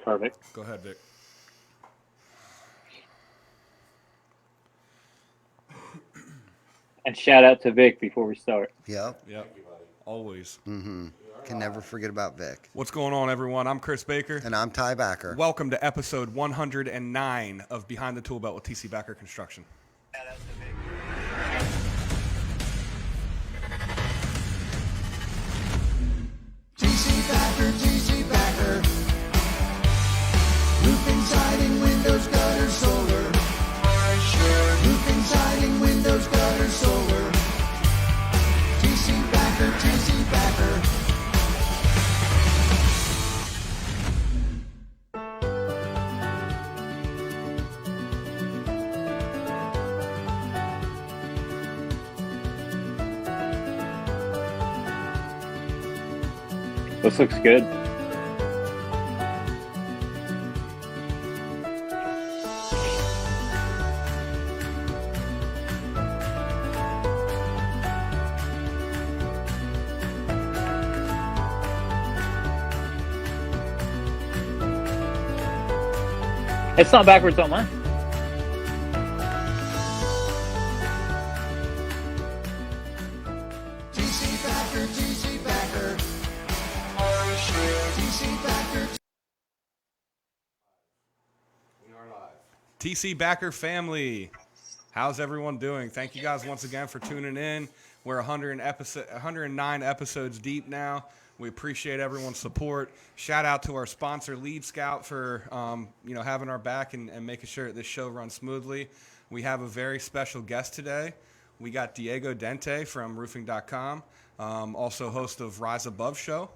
Perfect. Go ahead, Vic. And shout out to Vic before we start. Yep. Yep. Always. Can never forget about Vic. What's going on, everyone? I'm Chris Baker. And I'm Ty Backer. Welcome to episode 109 of Behind the Tool Belt with TC Backer Construction. TC Backer. Roofing, siding, windows, gutters, solar. Roofing, siding, windows, gutters, solar. TC Backer. This looks good. It's not backwards on mine. TC Backer. TC Backer. TC Backer family, how's everyone doing? Thank you guys once again for tuning in. We're 109 episodes deep now. We appreciate everyone's support. Shout out to our sponsor, Lead Scout, for having our back and making sure that this show runs smoothly. We have a very special guest today. We got Diego Dante from roofing.com, also host of Rise Above Show.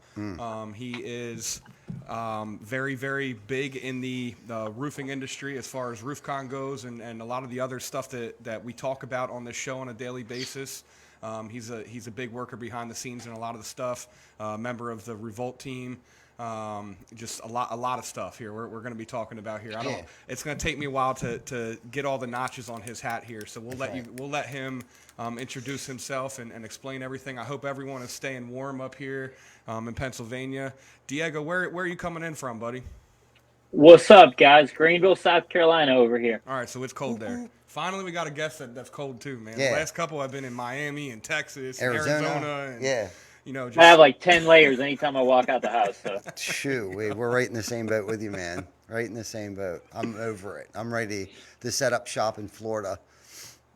He is very, very big in the roofing industry as far as RoofCon goes and a lot of the other stuff that we talk about on this show on a daily basis. He's a big worker behind the scenes in a lot of the stuff, member of the Revolt team. Just a lot of stuff here we're going to be talking about here. It's going to take me a while to get all the notches on his hat here, so we'll let him introduce himself and explain everything. I hope everyone is staying warm up here in Pennsylvania. Diego, where are you coming in from, buddy? What's up, guys? Greenville, South Carolina over here. All right, so it's cold there. Finally, we got a guest that's cold too, man. Yeah. The last couple I've been in Miami and Texas, Arizona. and Yeah. Just, I have like 10 layers anytime I walk out the house. So. Shoot, we're right in the same boat with you, man. Right in the same boat. I'm over it. I'm ready to set up shop in Florida.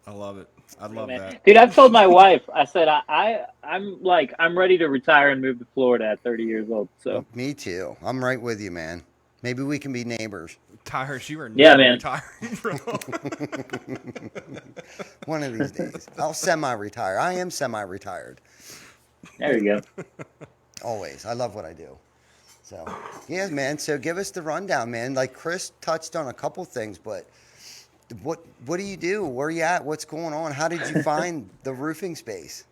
I love it. I love that. Dude, I've told my wife, I said, I'm ready to retire and move to Florida at 30 years old. So Me too. I'm right with you, man. Maybe we can be neighbors. Tyrus, you are Yeah, never man. retiring, bro. One of these days. I'll semi-retire. I am semi-retired. there you go. Always. I love what I do. So, yeah, man. So give us the rundown, man. Like Chris touched on a couple things, but what do you do? Where are you at? What's going on? How did you find the roofing space?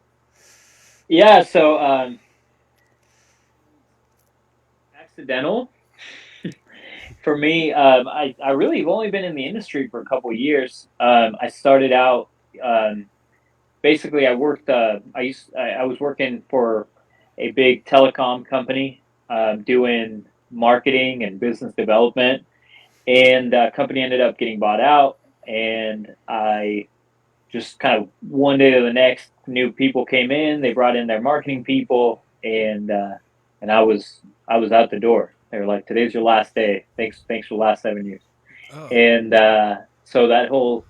Yeah, so accidental. For me, I really have only been in the industry for a couple of years. I started out, basically I worked, I was working for a big telecom company, doing marketing and business development, and the company ended up getting bought out, and I just kind of one day to the next, new people came in, they brought in their marketing people, and I was out the door. They were like, "Today's your last day. Thanks for the last 7 years." Oh. And so that whole,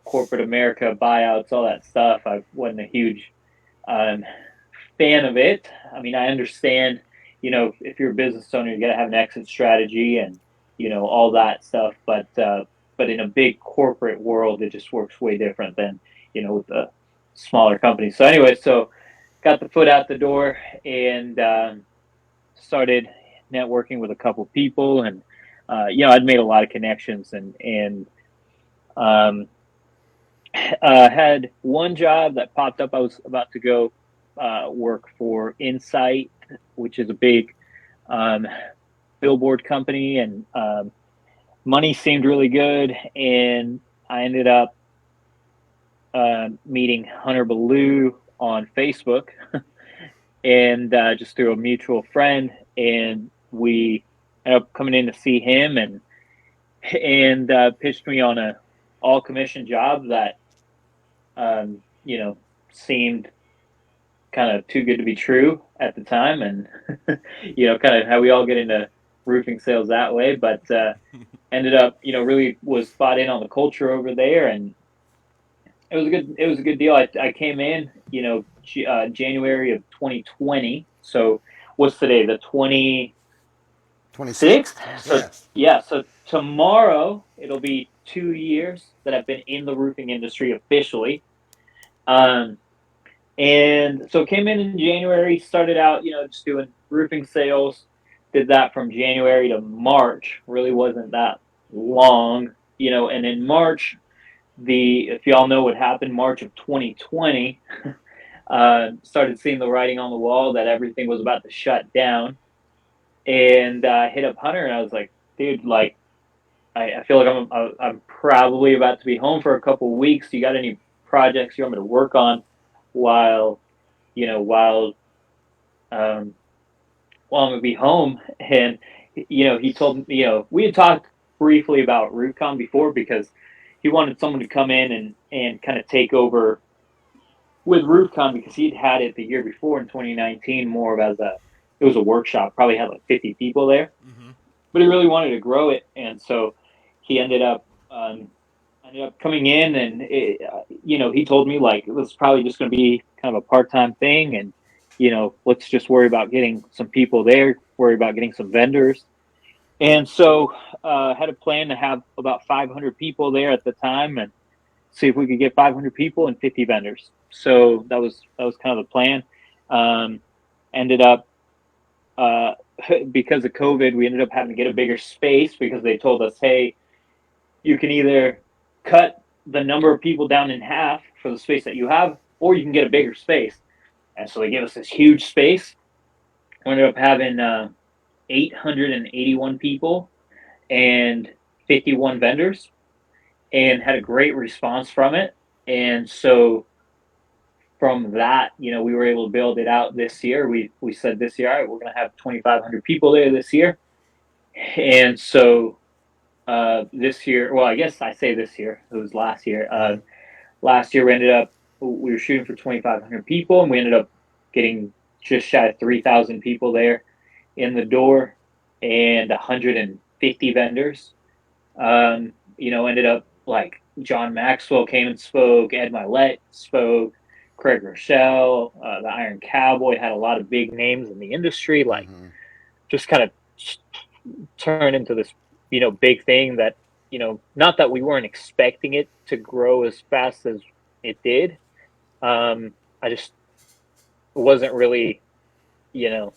corporate America buyouts, all that stuff, I wasn't a huge fan of it. I mean, I understand, if you're a business owner, you got to have an exit strategy and, all that stuff. But in a big corporate world, it just works way different than, with the smaller companies. So anyway, got the foot out the door and started networking with a couple people, and I'd made a lot of connections, and had one job that popped up. I was about to go work for Insight, which is a big billboard company, and money seemed really good, and I ended up meeting Hunter Ballou on Facebook and just through a mutual friend, and we ended up coming in to see him, and pitched me on a all commission job that you know, seemed kind of too good to be true at the time, and you know, kind of how we all get into roofing sales that way. But ended up, you know, really was spot in on the culture over there, and it was a good deal. I came in, you know, January of 2020. So what's today? The 26th. 26th? So Yeah. yeah, so tomorrow it'll be 2 years that I've been in the roofing industry officially. Um, And so came in January, started out, you know, just doing roofing sales. Did that from January to March. Really wasn't that long, you know. And in March, the if y'all know what happened, March of 2020, started seeing the writing on the wall that everything was about to shut down. And hit up Hunter, and I was like, dude, like, I feel like I'm probably about to be home for a couple of weeks. You got any projects you want me to work on while you know um, while I'm gonna be home? And you know, he told me, you know, we had talked briefly about RoofCon before because he wanted someone to come in and kind of take over with RoofCon because he'd had it the year before in 2019 more of as a it was a workshop, probably had like 50 people there, Mm-hmm. but he really wanted to grow it, and so he ended up coming in, and you know, he told me like it was probably just going to be kind of a part-time thing, and you know, let's just worry about getting some people there, worry about getting some vendors. And so had a plan to have about 500 people there at the time, and see if we could get 500 people and 50 vendors. So that was kind of the plan. um, Ended up uh, because of COVID, we ended up having to get a bigger space because they told us, hey, you can either cut the number of people down in half for the space that you have, or you can get a bigger space. And so they gave us this huge space. We ended up having 881 people and 51 vendors, and had a great response from it. And so from that, you know, we were able to build it out this year. We said this year, all right, we're going to have 2,500 people there this year. And so this year, well, I guess I say this year, it was last year. Mm-hmm. Last year we were shooting for 2,500 people, and we ended up getting just shy of 3,000 people there in the door, and 150 vendors. You know, ended up like John Maxwell came and spoke, Ed Milet spoke, Craig Rochelle, the Iron Cowboy, had a lot of big names in the industry, like Mm-hmm. just kind of turn into this, you know, big thing that, you know, not that we weren't expecting it to grow as fast as it did. I just wasn't really, you know,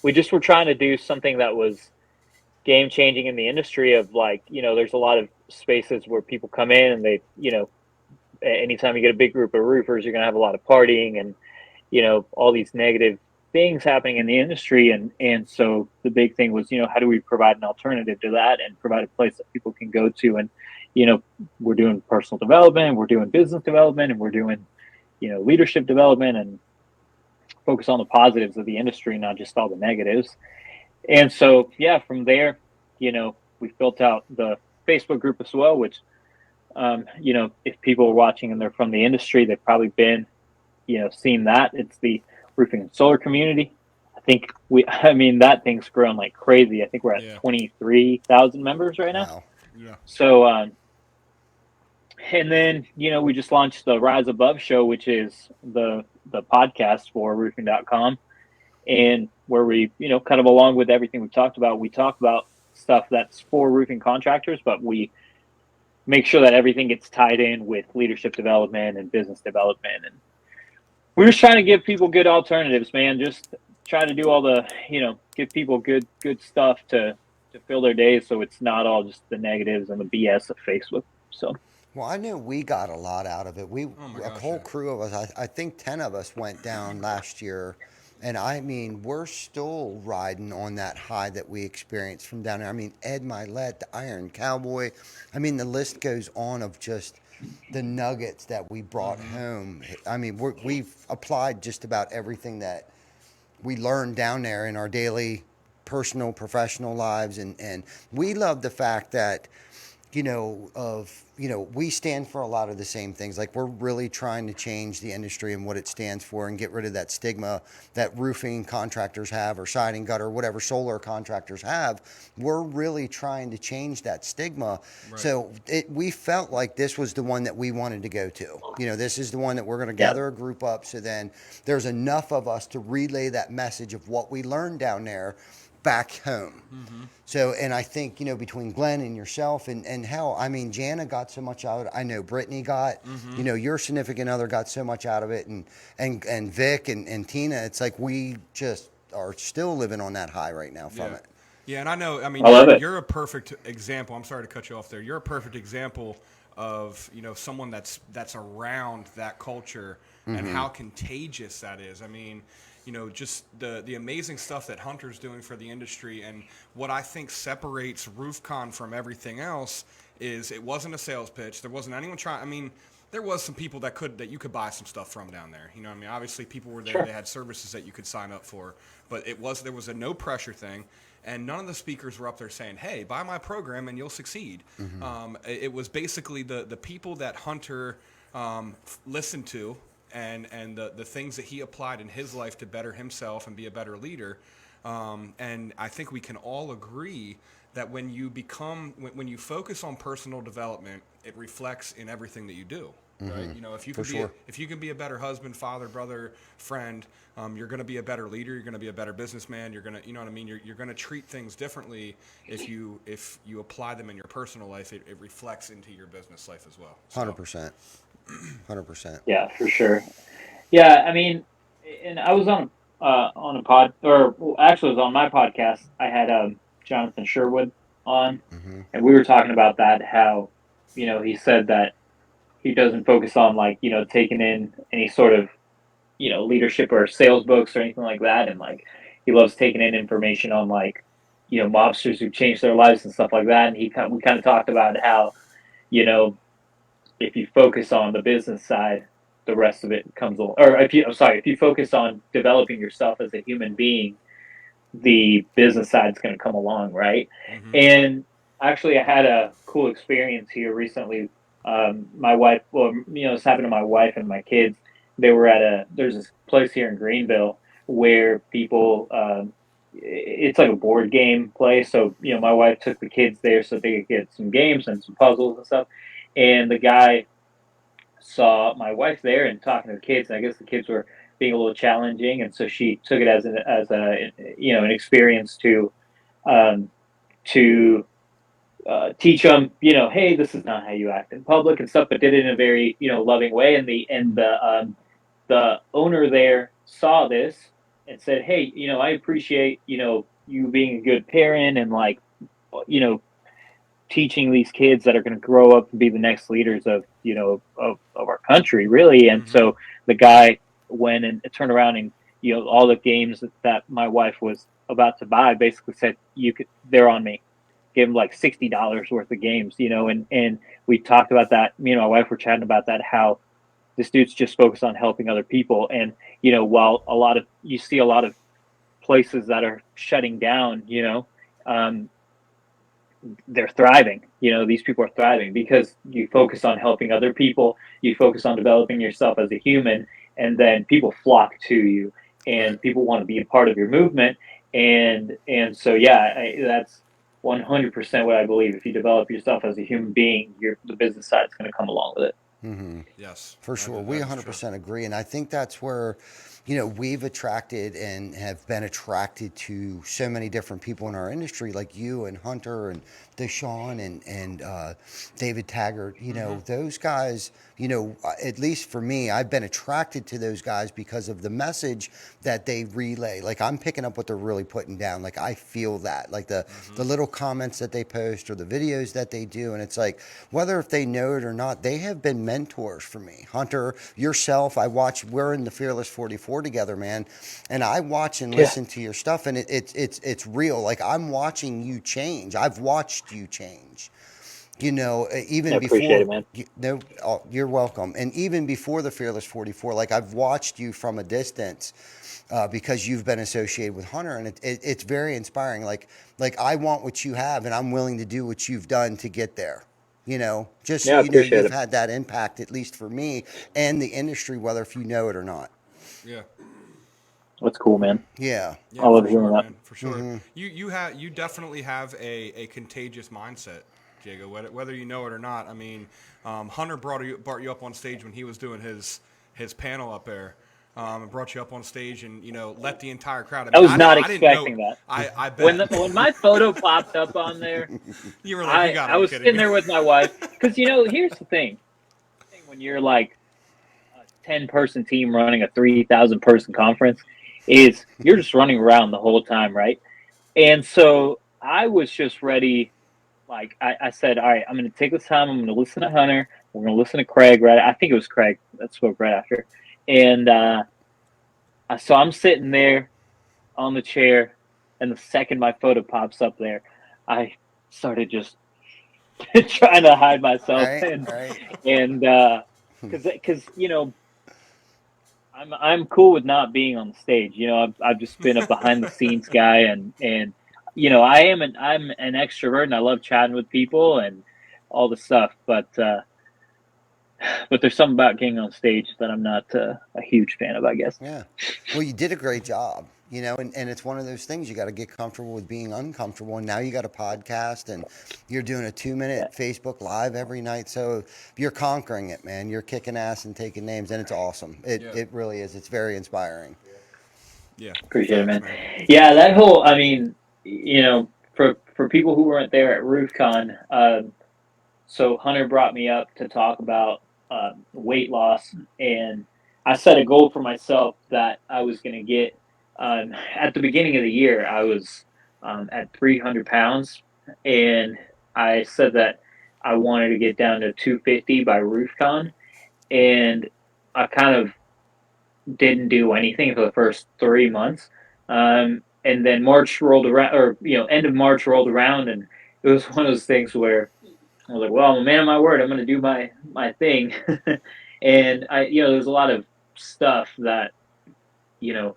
we just were trying to do something that was game changing in the industry of like, you know, there's a lot of spaces where people come in and they, you know, anytime you get a big group of roofers, you're going to have a lot of partying and, you know, all these negative things happening in the industry. And so the big thing was, you know, how do we provide an alternative to that and provide a place that people can go to? And, you know, we're doing personal development, we're doing business development, and we're doing, you know, leadership development, and focus on the positives of the industry, not just all the negatives. And so, yeah, from there, you know, we've built out the Facebook group as well, which, you know, if people are watching and they're from the industry, they've probably been, you know, seen that. It's the roofing and solar community. I mean, that thing's grown like crazy. I think we're at Yeah. 23,000 members right now. Wow. Yeah. So, and then, you know, we just launched the Rise Above show, which is the podcast for roofing.com, and where we, you know, kind of along with everything we've talked about, we talk about stuff that's for roofing contractors, but we make sure that everything gets tied in with leadership development and business development. And we're just trying to give people good alternatives, man. Just try to do all the, you know, give people good stuff to fill their days, so it's not all just the negatives and the BS of Facebook. So Well, I know we got a lot out of it. Oh my A gosh. whole Yeah. crew of us, I think 10 of us went down last year. And I mean, we're still riding on that high that we experienced from down there. I mean, Ed Milet, the Iron Cowboy. I mean, the list goes on of just the nuggets that we brought Mm-hmm. home. I mean, we've applied just about everything that we learned down there in our daily personal, professional lives. And we love the fact that, we stand for a lot of the same things. Like, we're really trying to change the industry and what it stands for and get rid of that stigma that roofing contractors have, or siding, gutter, whatever solar contractors have. We're really trying to change that stigma. Right. So we felt like this was the one that we wanted to go to. This is the one that we're going to Yeah. gather a group up. So then there's enough of us to relay that message of what we learned down there back home. So, and I think, between Glenn and yourself and hell, I mean, Jana got so much out of it. I know Brittany got, your significant other got so much out of it, and Vic and Tina, it's like we just are still living on that high right now from it. Yeah, and I know, I mean, I love it. you're a perfect example. I'm sorry to cut you off there. You're a perfect example of, someone that's around that culture and how contagious that is. I mean, just the amazing stuff that Hunter's doing for the industry, and what I think separates RoofCon from everything else is it wasn't a sales pitch. There wasn't anyone trying. I mean, there was some people that you could buy some stuff from down there. I mean, obviously people were there. Sure. They had services that you could sign up for, but there was a no pressure thing. And none of the speakers were up there saying, "Hey, buy my program and you'll succeed." It was basically the people that Hunter listened to, and the things that he applied in his life to better himself and be a better leader. And I think we can all agree that when you focus on personal development, it reflects in everything that you do. Right? If you can be a better husband, father, brother, friend, you're going to be a better leader. You're going to be a better businessman. You're going to, what I mean? You're going to treat things differently if you apply them in your personal life. It reflects into your business life as well. 100%. 100%. Yeah, for sure. Yeah, I mean, and I was on a pod, or well, actually, it was on my podcast. I had Jonathan Sherwood on, and we were talking about that. How, he said that he doesn't focus on, like, taking in any sort of, leadership or sales books or anything like that, and like he loves taking in information on, like, mobsters who changed their lives and stuff like that. And we kind of talked about how, if you focus on the business side, the rest of it comes along. Or if you focus on developing yourself as a human being, the business side is going to come along, right? And actually, I had a cool experience here recently. My wife, well, it's happened to my wife and my kids. They were there's this place here in Greenville where people, it's like a board game place. So, my wife took the kids there so they could get some games and some puzzles and stuff. And the guy saw my wife there and talking to the kids, and I guess the kids were being a little challenging, and so she took it as an experience um, to teach them, hey, this is not how you act in public and stuff, but did it in a very loving way. And the owner there saw this and said, hey, I appreciate you being a good parent and, like, you know teaching these kids that are going to grow up and be the next leaders of our country, really. And so the guy went and turned around, and all the games that my wife was about to buy basically said, they're on me. Gave him like $60 worth of games, and we talked about that. Me and my wife were chatting about that, how this dude's just focused on helping other people. And while you see a lot of places that are shutting down, they're thriving. These people are thriving because you focus on helping other people, you focus on developing yourself as a human, and then people flock to you, and people want to be a part of your movement. And so, yeah, that's 100% what I believe. If you develop yourself as a human being, the business side is going to come along with it. Yes, for sure. We 100% agree. And I think that's where, we've attracted and have been attracted to so many different people in our industry, like you and Hunter and Deshaun and David Taggart. Those guys, at least for me, I've been attracted to those guys because of the message that they relay. Like, I'm picking up what they're really putting down. Like, I feel that, like the little comments that they post or the videos that they do. And it's like, whether if they know it or not, they have been mentors for me. Hunter, yourself, we're in the Fearless 44 together, man. And I watch and listen to your stuff, and it's real. Like, I'm watching you change. I've watched you change. Even I appreciate before, it, man. no, oh, you're welcome. And even before the Fearless 44, like I've watched you from a distance because you've been associated with Hunter, and it's very inspiring. Like I want what you have, and I'm willing to do what you've done to get there. Just so Yeah, I you know, appreciate you've it. had that impact, at least for me and the industry, whether if you know it or not. Yeah. That's cool, man. Yeah. I Yeah, love for hearing sure, that. man. For sure. You definitely have a contagious mindset, Diego. Whether you know it or not. I mean, Hunter brought you up on stage when he was doing his panel up there, and brought you up on stage and let the entire crowd. I I mean, was not I didn't know. expecting that. I When bet when my photo popped up on there, you were like, you I got to I be was kidding sitting me. there with my wife because here's the thing. When you're like a 10-person team running a 3,000-person conference, is you're just running around the whole time, right? And so I was just ready. Like I said, all right, I'm going to take this time. I'm going to listen to Hunter. We're going to listen to Craig. Right? I think it was Craig that spoke right after. And so I'm sitting there on the chair, and the second my photo pops up there, I started just trying to hide myself Right. and Right. and because I'm cool with not being on the stage. I've just been a behind the scenes guy, and I'm an extrovert, and I love chatting with people and all the stuff. But there's something about getting on stage that I'm not a huge fan of, I guess. Yeah. Well, you did a great job, and it's one of those things you got to get comfortable with being uncomfortable. And now you got a podcast and you're doing a 2 minute Yeah, Facebook Live every night. So you're conquering it, man. You're kicking ass and taking names, and it's awesome. It, Yeah. it really is. It's very inspiring. Yeah. appreciate it, Facts, man. man. Yeah, that whole, I mean, for people who weren't there at RoofCon, so Hunter brought me up to talk about weight loss, and I set a goal for myself that I was going to get. At the beginning of the year, I was at 300 pounds, and I said that I wanted to get down to 250 by RoofCon, and I kind of didn't do anything for the first 3 months. And then March rolled around, or end of March rolled around, and it was one of those things where I was like, "Well, I'm a man of my word. I'm going to do my thing." And there's a lot of stuff that you know,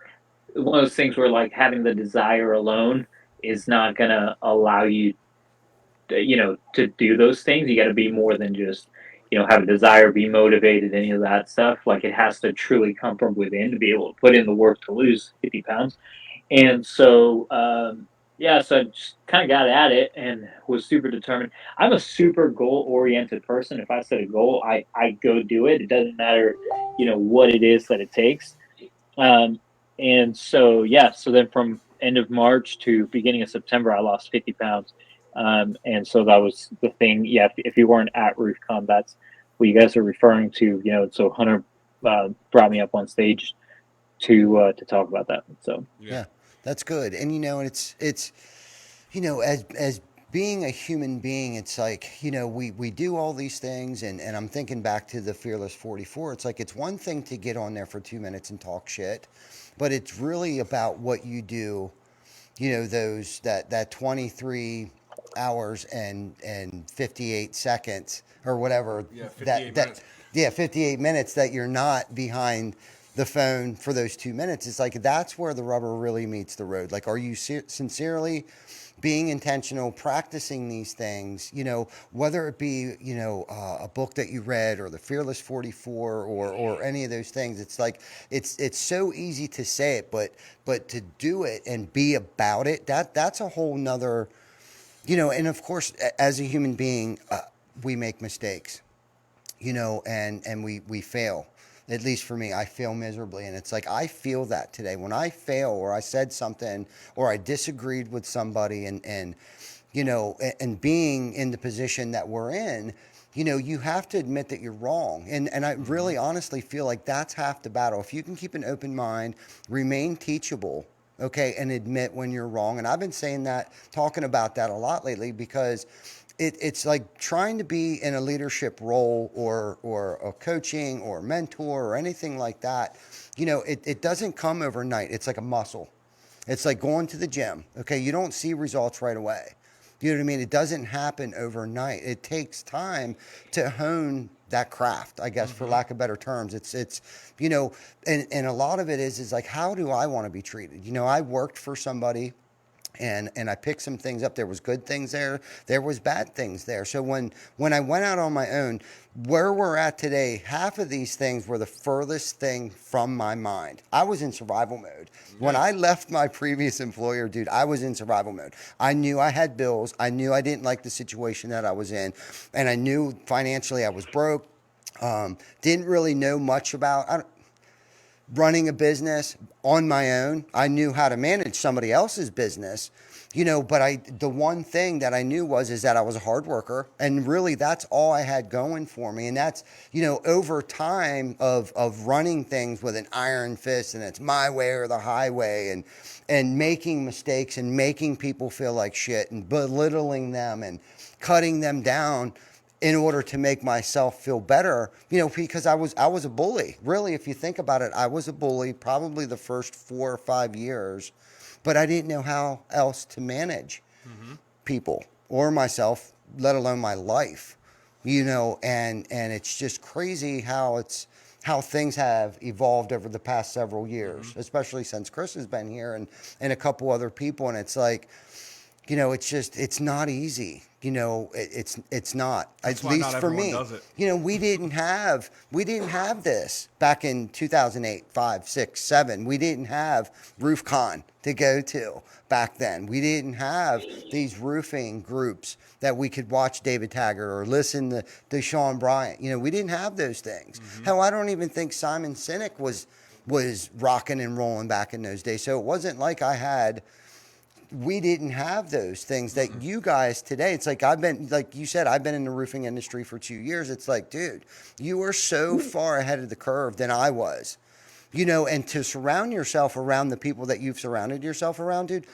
one of those things where like having the desire alone is not going to allow you, to do those things. You got to be more than just have a desire, be motivated, any of that stuff. Like it has to truly come from within to be able to put in the work to lose 50 pounds. And so, yeah, so I just kind of got at it and was super determined. I'm a super goal oriented person. If I set a goal, I go do it. It doesn't matter, what it is that it takes. Um, and so, yeah, so then from end of March to beginning of September, I lost 50 pounds. And so that was the thing. Yeah, if you weren't at RoofCon, that's what you guys are referring to, so Hunter brought me up on stage to talk about that. So, Yeah. Yeah, that's good. And and it's as being a human being, it's like, we do all these things, and I'm thinking back to the Fearless 44. It's like it's one thing to get on there for 2 minutes and talk shit, but it's really about what you do, those that 23 hours and 58 seconds or whatever, Yeah. 58 that minutes. yeah, 58 minutes that you're not behind the phone for those 2 minutes. It's like that's where the rubber really meets the road. Like, are you sincerely being intentional, practicing these things, whether it be, a book that you read or the Fearless 44 or any of those things. It's like, it's so easy to say it, but to do it and be about it, that's a whole nother, and of course, as a human being, we make mistakes, and we fail. At least for me, I fail miserably. And it's like, I feel that today. When I fail or I said something or I disagreed with somebody and being in the position that we're in, you have to admit that you're wrong. And I really honestly feel like that's half the battle. If you can keep an open mind, remain teachable, okay, and admit when you're wrong. And I've been saying that, talking about that a lot lately, because it's like trying to be in a leadership role or a coaching or mentor or anything like that. It doesn't come overnight. It's like a muscle. It's like going to the gym. Okay, you don't see results right away. You know what I mean? It doesn't happen overnight. It takes time to hone that craft, I guess, for lack of better terms. It's you know, and a lot of it is like, how do I want to be treated? You know, I worked for somebody, and I picked some things up. There was good things there. There was bad things there. So when I went out on my own, where we're at today, half of these things were the furthest thing from my mind. I was in survival mode. When I left my previous employer, dude, I was in survival mode. I knew I had bills. I knew I didn't like the situation that I was in, and I knew financially I was broke. Didn't really know much about running a business on my own. I knew how to manage somebody else's business, you know, but the one thing that I knew is that I was a hard worker, and really that's all I had going for me. And that's, you know, over time of running things with an iron fist, and it's my way or the highway, and making mistakes and making people feel like shit and belittling them and cutting them down in order to make myself feel better, you know, because I was a bully. Really, if you think about it, I was a bully probably the first 4 or 5 years, but I didn't know how else to manage people or myself, let alone my life. You know, and it's just crazy how things have evolved over the past several years, especially since Chris has been here and a couple other people, and it's like, you know, it's not easy. You know, it's not. That's At why not least for everyone me. does it. You know, we didn't have this back in 2008, 5, 6, 7. We didn't have RoofCon to go to back then. We didn't have these roofing groups that we could watch David Taggart or listen to Sean Bryant. You know, we didn't have those things. Hell, I don't even think Simon Sinek was rocking and rolling back in those days. So it wasn't like we didn't have those things that you guys today. It's like, like you said, I've been in the roofing industry for 2 years. It's like, dude, you are so far ahead of the curve than I was, you know, and to surround yourself around the people that you've surrounded yourself around, dude,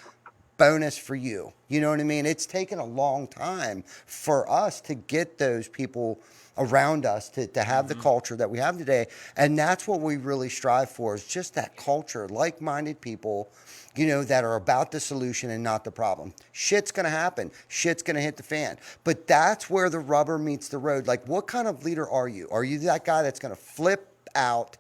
bonus for you. You know what I mean? It's taken a long time for us to get those people around us to have the culture that we have today. And that's what we really strive for, is just that culture, like-minded people, you know, that are about the solution and not the problem. Shit's going to happen. Shit's going to hit the fan. But that's where the rubber meets the road. Like, what kind of leader are you? Are you that guy that's going to flip out?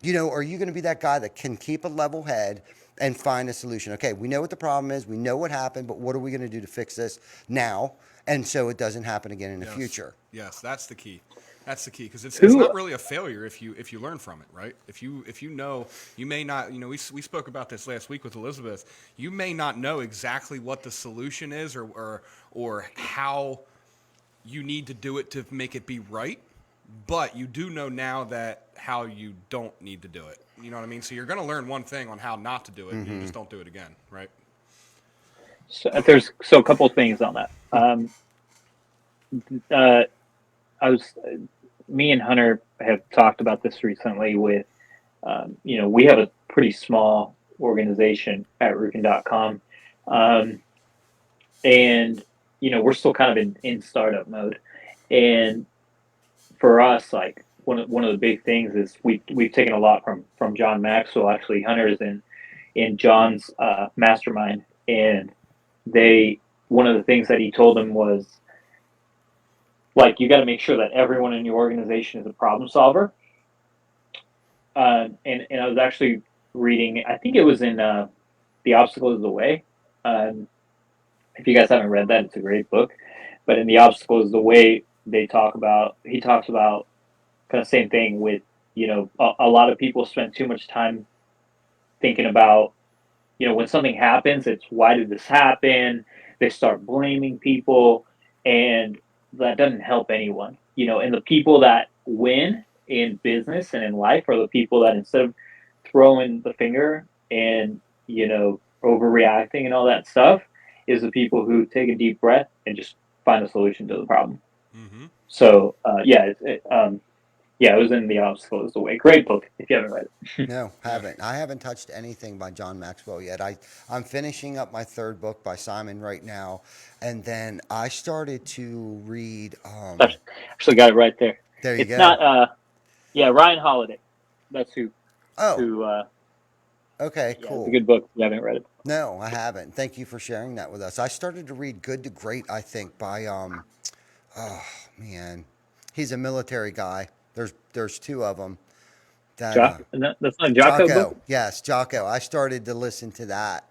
You know, are you going to be that guy that can keep a level head and find a solution? Okay, we know what the problem is. We know what happened, but what are we going to do to fix this now, and so it doesn't happen again in the future? Yes, that's the key. That's the key, because it's Who not really a failure if you learn from it, right? If you know, you may not, you know, we spoke about this last week with Elizabeth. You may not know exactly what the solution is or how you need to do it to make it be right, but you do know now that how you don't need to do it. You know what I mean? So you're going to learn one thing on how not to do it, and you just don't do it again, right? So there's a couple of things on that. Uh, I was Me and Hunter have talked about this recently with, you know, we have a pretty small organization at roofing.com. And, you know, we're still kind of in startup mode. And for us, like one of the big things is we've taken a lot from John Maxwell. Actually, Hunter is in John's mastermind, and one of the things that he told them was, like, you got to make sure that everyone in your organization is a problem solver. And I was actually reading, I think it was in The Obstacle is the Way. If you guys haven't read that, it's a great book. But in The Obstacle is the Way, he talks about kind of same thing with, you know, a lot of people spend too much time thinking about, you know, when something happens, it's why did this happen? They start blaming people, and that doesn't help anyone, you know. And the people that win in business and in life are the people that, instead of throwing the finger and, you know, overreacting and all that stuff, is the people who take a deep breath and just find a solution to the problem. Mm-hmm. So yeah, it was in The Obstacle is the Way. Great book if you haven't read it. No, Yeah. haven't. I haven't touched anything by John Maxwell yet. I'm finishing up my third book by Simon right now, and then I started to read. Actually got it right there. There you It's go. not. Yeah, Ryan Holiday. That's who. Oh, Who? Okay, Yeah, it's a cool. good book if you haven't read it. No, I haven't. Thank you for sharing that with us. I started to read Good to Great, I think, by oh man, he's a military guy. There's two of them. That That's not a Jocko book? Jocko, yes, Jocko. I started to listen to that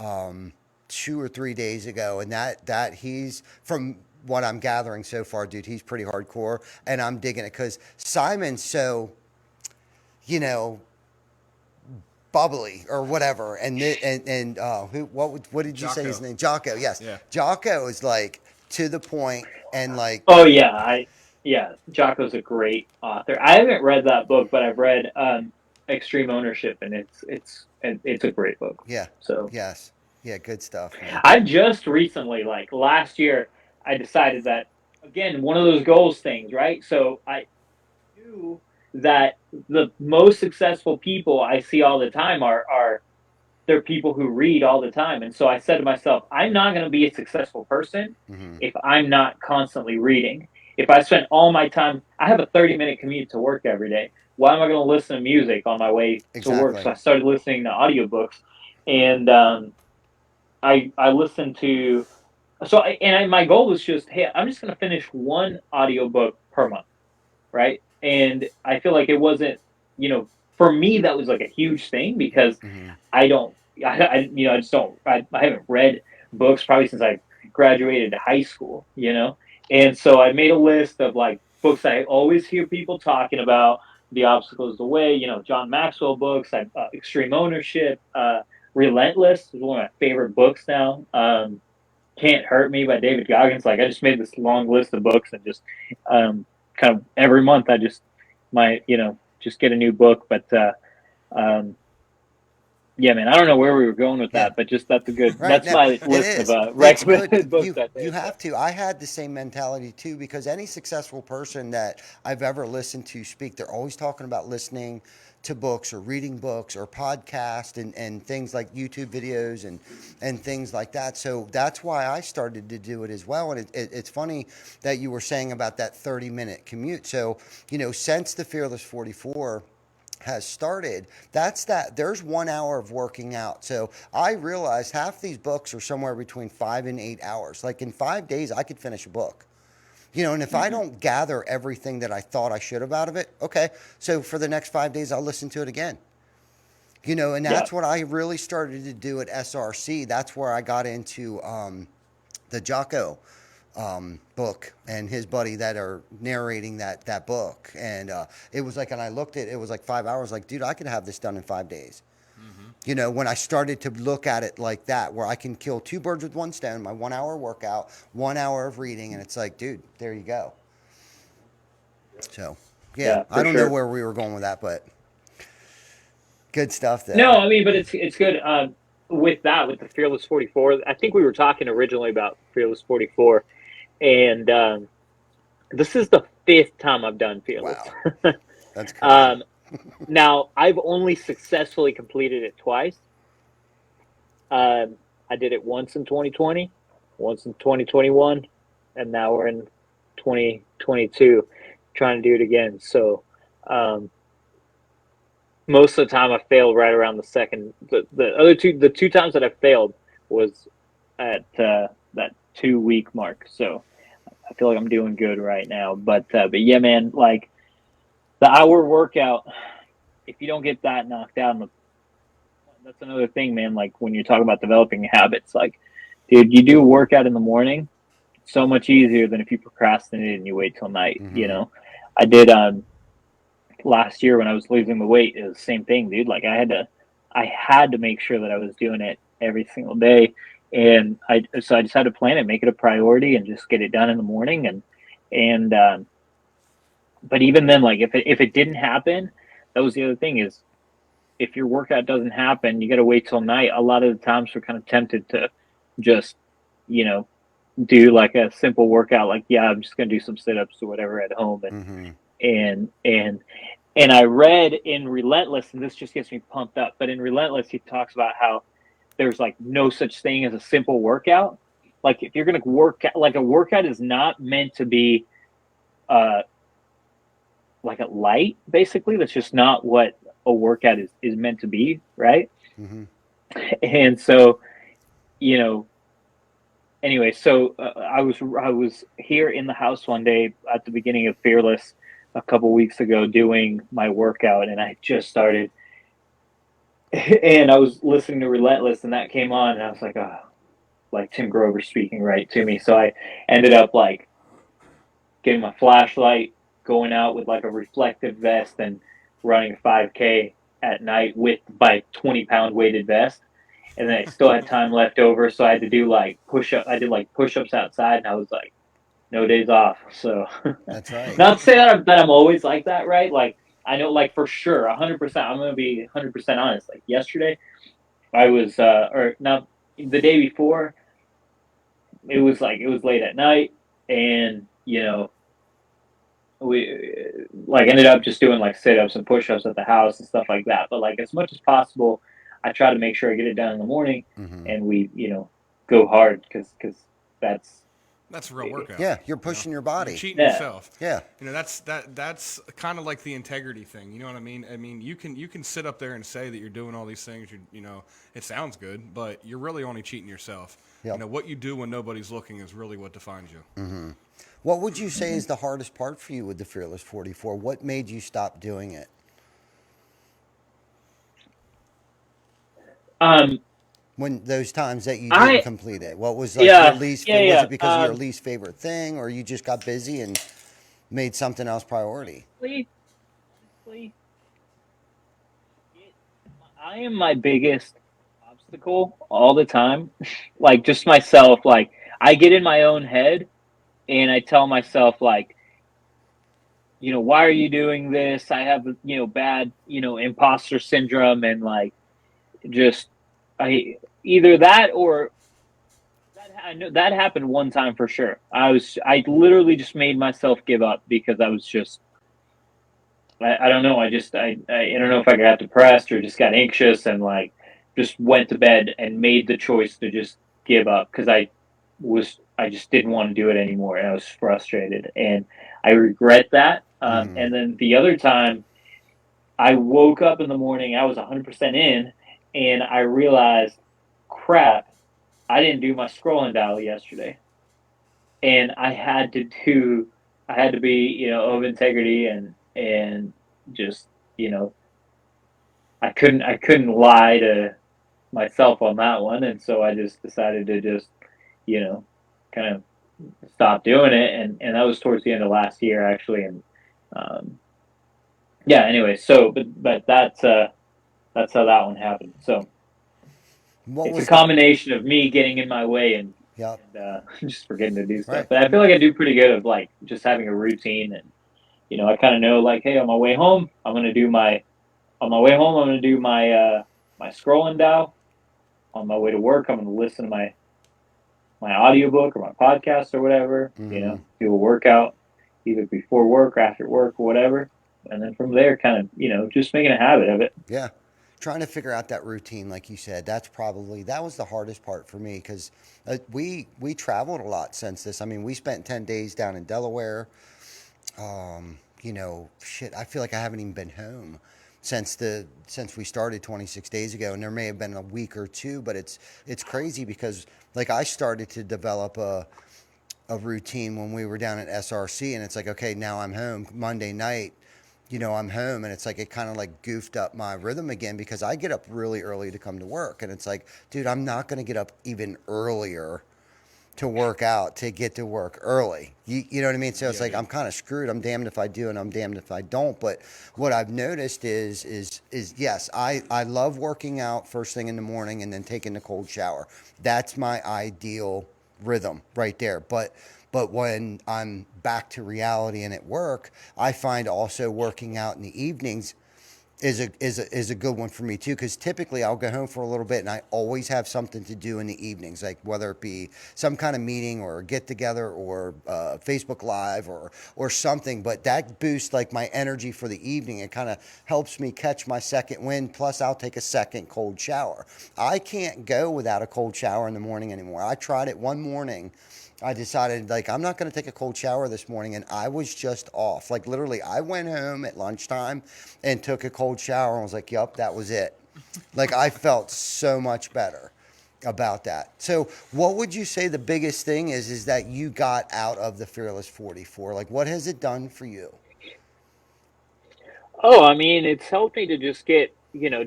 um 2 or 3 days ago, and that he's from what I'm gathering so far, dude. He's pretty hardcore, and I'm digging it because Simon's so you know bubbly or whatever, and what did you say his Jocko. name? Jocko. Yes, Yeah. Jocko is like to the point and like Oh yeah, yeah, Jocko's a great author. I haven't read that book, but I've read Extreme Ownership, and it's a great book. yeah, So yes, yeah, good stuff, man. I just recently, like last year, I decided that again, one of those goals things, right? So I knew that the most successful people I see all the time are they're people who read all the time. And so I said to myself, I'm not going to be a successful person Hmm. if I'm not constantly reading. If I spend all my time, I have a 30-minute commute to work every day. Why am I going to listen to music on my way to work? So Exactly. I started listening to audiobooks, and I listened to my goal was just, hey, I'm just going to finish one audiobook per month, right? And I feel like it wasn't, for me that was like a huge thing because Hmm. I don't, I just don't, I haven't read books probably since I graduated high school, and so I made a list of like books I always hear people talking about. The Obstacle is the Way, John Maxwell books, Extreme Ownership, Relentless is one of my favorite books now. Can't Hurt Me by David Goggins. Like I just made this long list of books and just kind of every month I just just get a new book. But um, yeah, man, I don't know where we were going with Yeah. that, but just Right that's now, my it list of is. It's good. recommended books that You day. So have to. I had the same mentality too because any successful person that I've ever listened to speak, they're always talking about listening to books or reading books or podcasts and things like YouTube videos and things like that. So that's why I started to do it as well. And it's funny that you were saying about that 30-minute commute. So, since the Fearless 44 has started, there's 1 hour of working out. So I realized half these books are somewhere between 5 and 8 hours. Like in 5 days I could finish a book. And if I hmm don't gather everything that I thought I should have out of it, okay, so for the next 5 days I'll listen to it again. And yeah, that's what I really started to do at SRC. That's where I got into the Jocko book and his buddy that are narrating that book. And it was like, and I looked at it was like 5 hours. Like, dude, I could have this done in 5 days. When I started to look at it like that, where I can kill two birds with one stone, my 1 hour workout, 1 hour of reading, and it's like, dude, there you go. So, yeah, yeah, I for don't know sure. where we were going with that, but good stuff No, though. I mean, but it's good. With the Fearless 44, I think we were talking originally about Fearless 44, and this is the fifth time I've done Fearless. Wow, that's crazy. um, Now I've only successfully completed it twice. I did it once in 2020, once in 2021, and now we're in 2022, trying to do it again. So um, most of the time I failed right around the second. The two times that I failed was at that 2 week mark. So I feel like I'm doing good right now. But yeah, man, like the hour workout, if you don't get that knocked out in the that's another thing, man. Like when you talk about developing habits, like, dude, you do workout in the morning, so much easier than if you procrastinate and you wait till night. Mm-hmm. I did last year when I was losing the weight. It was the same thing, dude. Like I had to make sure that I was doing it every single day, and I just had to plan it, make it a priority, and just get it done in the morning. And but even then, like if it didn't happen, that was the other thing is if your workout doesn't happen, you got to wait till night. A lot of the times we're kind of tempted to just, you know, do like a simple workout, like, yeah, I'm just going to do some sit ups or whatever at home. Mm-hmm. And, and, and I read in Relentless, and this just gets me pumped up, but in Relentless, he talks about how there's like no such thing as a simple workout. Like if you're going to work, like a workout is not meant to be, uh, like a light, basically. That's just not what a workout is meant to be, right? And so, you know, anyway, so I was here in the house one day at the beginning of Fearless a couple weeks ago doing my workout, and I just started, and I was listening to Relentless, and that came on, and I was like, oh, like Tim Grover speaking right to me. So I ended up like getting my flashlight, going out with like a reflective vest, and running a 5K at night with my 20-pound weighted vest. And then I still had time left over, so I had to do like push up. I did like push ups outside, and I was like, no days off. So, That's right. not to say that I'm always like that, right? Like I know, like for sure, 100%. I'm gonna be 100% honest. Like yesterday, I was, or not the day before. It was late at night, and we like ended up just doing like sit ups and push ups at the house and stuff like that. But like as much as possible, I try to make sure I get it done in the morning, and we go hard because that's That's a real workout. Yeah, you're You know, pushing your you're body. cheating yeah. yourself. Yeah. You know, that's kind of like the integrity thing. You know what I mean? I mean, you can sit up there and say that you're doing all these things. You know, it sounds good, but you're really only cheating yourself. Yep. You know, what you do when nobody's looking is really what defines you. What would you say is the hardest part for you with the Fearless 44? What made you stop doing it? Um, When those times that you didn't I complete it, what was like your yeah least? yeah Was yeah. it because of your least favorite thing, or you just got busy and made something else priority? Honestly, I am my biggest obstacle all the time. Like just myself. Like I get in my own head and I tell myself like, why are you doing this? I have bad imposter syndrome, and like just I either that or that I know that happened one time for sure. I literally just made myself give up because I was just I don't know. I don't know if I got depressed or just got anxious and like just went to bed and made the choice to just give up because I just didn't want to do it anymore, and I was frustrated, and I regret that. And then the other time I woke up in the morning, I was 100% in, and I realized, crap, I didn't do my scrolling dial yesterday, and I had to be of integrity, and just you know I couldn't lie to myself on that one, and so I just decided to just you know kind of stop doing it, and that was towards the end of last year actually, and um, yeah. Anyway, so but that's how that one happened. So What it's a was the? combination of me getting in my way Yep. and just forgetting to do stuff. Right. But I feel like I do pretty good of like just having a routine, and I kind of know like, hey, on my way home, I'm gonna do my scrolling dial. On my way to work, I'm gonna listen to my audiobook or my podcast or whatever. Do a workout either before work or after work or whatever, and then from there, kind of just making a habit of it. Yeah. Trying to figure out that routine, like you said, that was the hardest part for me because we traveled a lot since this. I mean, we spent 10 days down in Delaware. Shit, I feel like I haven't even been home since we started 26 days ago, and there may have been a week or two, but it's crazy because like I started to develop a routine when we were down at SRC, and it's like, okay, now I'm home Monday night. I'm home, and it's like it kind of like goofed up my rhythm again because I get up really early to come to work, and it's like, dude, I'm not going to get up even earlier to work out to get to work early. You know what I mean? So it's like I'm kind of screwed. I'm damned if I do and I'm damned if I don't. But what I've noticed is yes, I love working out first thing in the morning and then taking the cold shower. That's my ideal rhythm right there. But when I'm back to reality and at work, I find also working out in the evenings is a good one for me too, because typically I'll go home for a little bit and I always have something to do in the evenings, like whether it be some kind of meeting or a get together or Facebook Live or something. But that boosts like my energy for the evening. It kind of helps me catch my second wind. Plus, I'll take a second cold shower. I can't go without a cold shower in the morning anymore. I tried it one morning. I decided, like, I'm not going to take a cold shower this morning, and I was just off. Like, literally, I went home at lunchtime and took a cold shower and was like, yup, that was it. Like I felt so much better about that. So, what would you say the biggest thing is that you got out of the Fearless 44? Like, what has it done for you? Oh, I mean, it's helped me to just get,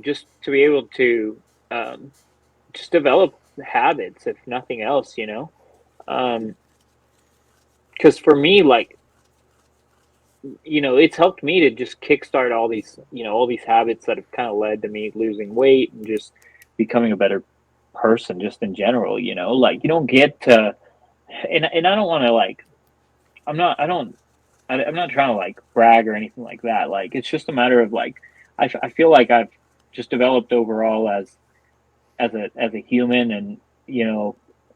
just to be able to um, just develop habits, if nothing else. Because for me, like, it's helped me to just kickstart all these habits that have kind of led to me losing weight and just becoming a better person just in general. Like, you don't get to, and I don't want to, like, I'm not, I don't, I'm not trying to like brag or anything like that. Like, it's just a matter of like, I feel like I've just developed overall as a human, and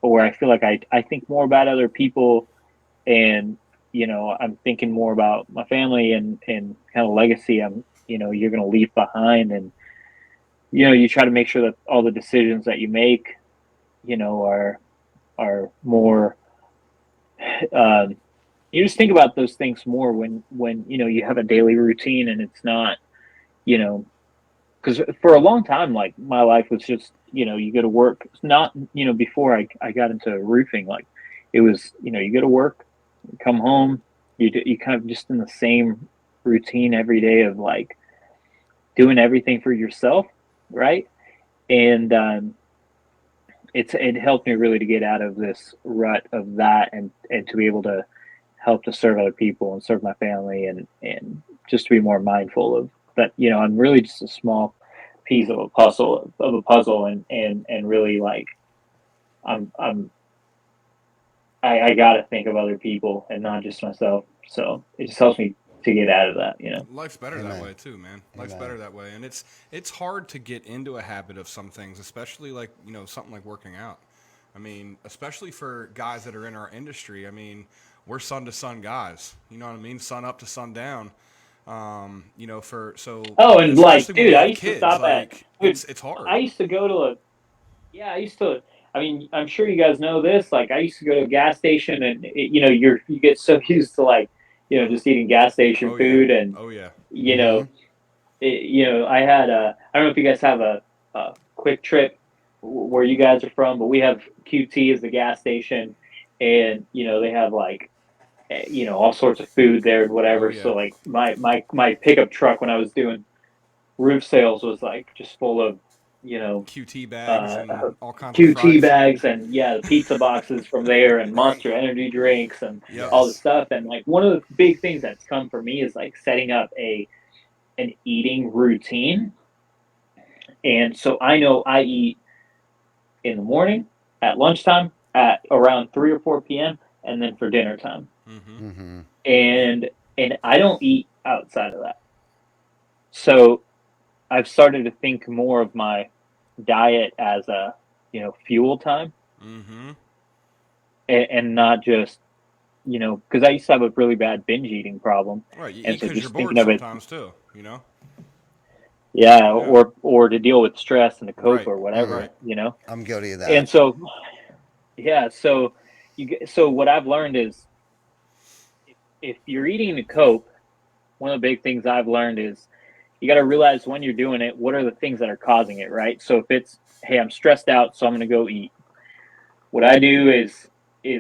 where I feel like I think more about other people, and I'm thinking more about my family and kind of legacy you're going to leave behind. And you try to make sure that all the decisions that you make are more, um, you just think about those things more when you have a daily routine, and it's not, you know because for a long time, like, my life was just, you go to work. It's not, before I got into roofing, like, it was, you go to work, come home, you kind of just in the same routine every day of like doing everything for yourself, right? And it helped me really to get out of this rut of that, and to be able to help to serve other people and serve my family, and just to be more mindful of that. I'm really just a small piece of a puzzle, and really, like, I'm I gotta think of other people and not just myself. So it just helps me to get out of that. Life's better that Amen. way too, man. Life's Amen. better that way, and it's hard to get into a habit of some things, especially like something like working out. I mean, especially for guys that are in our industry. I mean, we're sun to sun guys. You know what I mean? Sun up to sun down. For so Oh, and like, especially when dude, we I have used to kids, stop at, like dude, it's hard. I used to go to a, yeah, I used to, I mean, I'm sure you guys know this. Like, I used to go to a gas station, and you get so used to, like, just eating gas station Oh yeah, food, and oh yeah. you Mm-hmm. know, I had I don't know if you guys have a quick trip where you guys are from, but we have QT as the gas station, and they have, like, all sorts of food there and Oh whatever. yeah. So, like, my pickup truck when I was doing roof sales was like just full of you know QT bags uh, and all kinds of QT fried food. bags, and, yeah, the pizza boxes from there, and Right. Monster Energy drinks, and Yep. all the Yes. stuff. And, like, one of the big things that's come for me is like setting up an eating routine. And so I know I eat in the morning, at lunchtime, at around 3 or 4 p.m., and then for dinner time. Mm-hmm. Mm-hmm. And I don't eat outside of that. So I've started to think more of my diet as a fuel time, Mm-hmm. and not just because I used to have a really bad binge eating problem, Right. You and eat so because you're just bored thinking of it, sometimes too. yeah, Yeah. or to deal with stress and to cope Right. or Mm. whatever. Right. I'm guilty of And that. so, yeah, so so what I've learned is, if you're eating to cope, one of the big things I've learned is you got to realize when you're doing it, what are the things that are causing it, right? So if it's, hey, I'm stressed out, so I'm going to go eat. What I do is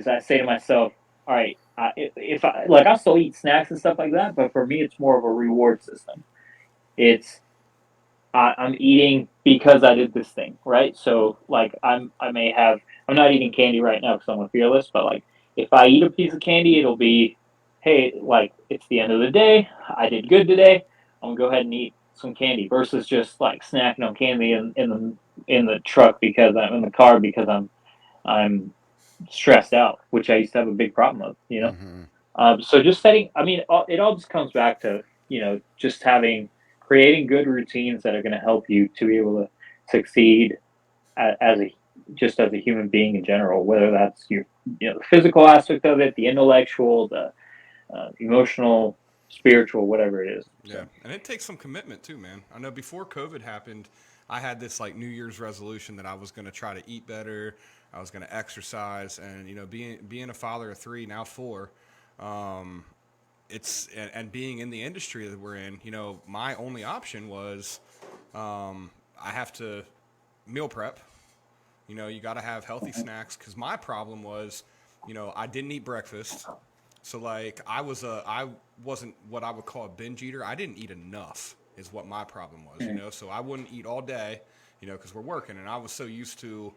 I say to myself, all right, if I like, I'll still eat snacks and stuff like that, but for me, it's more of a reward system. It's I'm eating because I did this thing, right? So, like, I'm not eating candy right now because I'm a fearless, but, like, if I eat a piece of candy, it'll be, hey, like, it's the end of the day. I did good today. I'm gonna go ahead and eat some candy versus just like snacking on candy in the truck, because I'm in the car because I'm stressed out, which I used to have a big problem of. Mm-hmm. So just setting, I mean, it all just comes back to, just creating good routines that are going to help you to be able to succeed as a human being in general, whether that's the physical aspect of it, the intellectual, the emotional, spiritual, whatever it is. Yeah, So, and it takes some commitment too, man. I know before COVID happened, I had this like New Year's resolution that I was going to try to eat better. I was going to exercise, and being a father of three, now four, um, and being in the industry that we're in, my only option was, I have to meal prep. You know, you got to have healthy snacks because my problem was, you know, I didn't eat breakfast. So like I wasn't what I would call a binge eater. I didn't eat enough is what my problem was, you know. So I wouldn't eat all day, you know, because we're working, and I was so used to,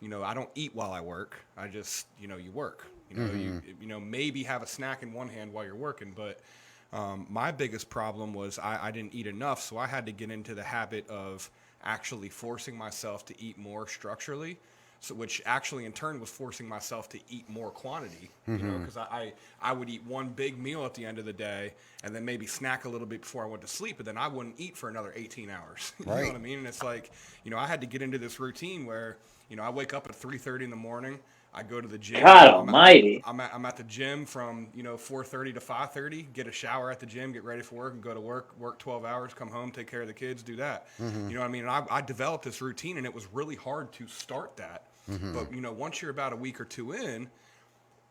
you know, I don't eat while I work. I just, you know, you work. You know, you know, maybe have a snack in one hand while you're working, but my biggest problem was I didn't eat enough, so I had to get into the habit of actually forcing myself to eat more structurally, so which actually in turn was forcing myself to eat more quantity, you know, because I would eat one big meal at the end of the day and then maybe snack a little bit before I went to sleep, but then I wouldn't eat for another 18 hours. You know Right. what I mean? And it's like, you know, I had to get into this routine where, you know, I wake up at 3:30 in the morning. I go to the gym. God Almighty. I'm at the gym from, you know, 4:30 to 5:30. Get a shower at the gym, get ready for work, and go to work. Work 12 hours, come home, take care of the kids, do that. You know what I mean? And I developed this routine, and it was really hard to start that. But you know, once you're about a week or two in,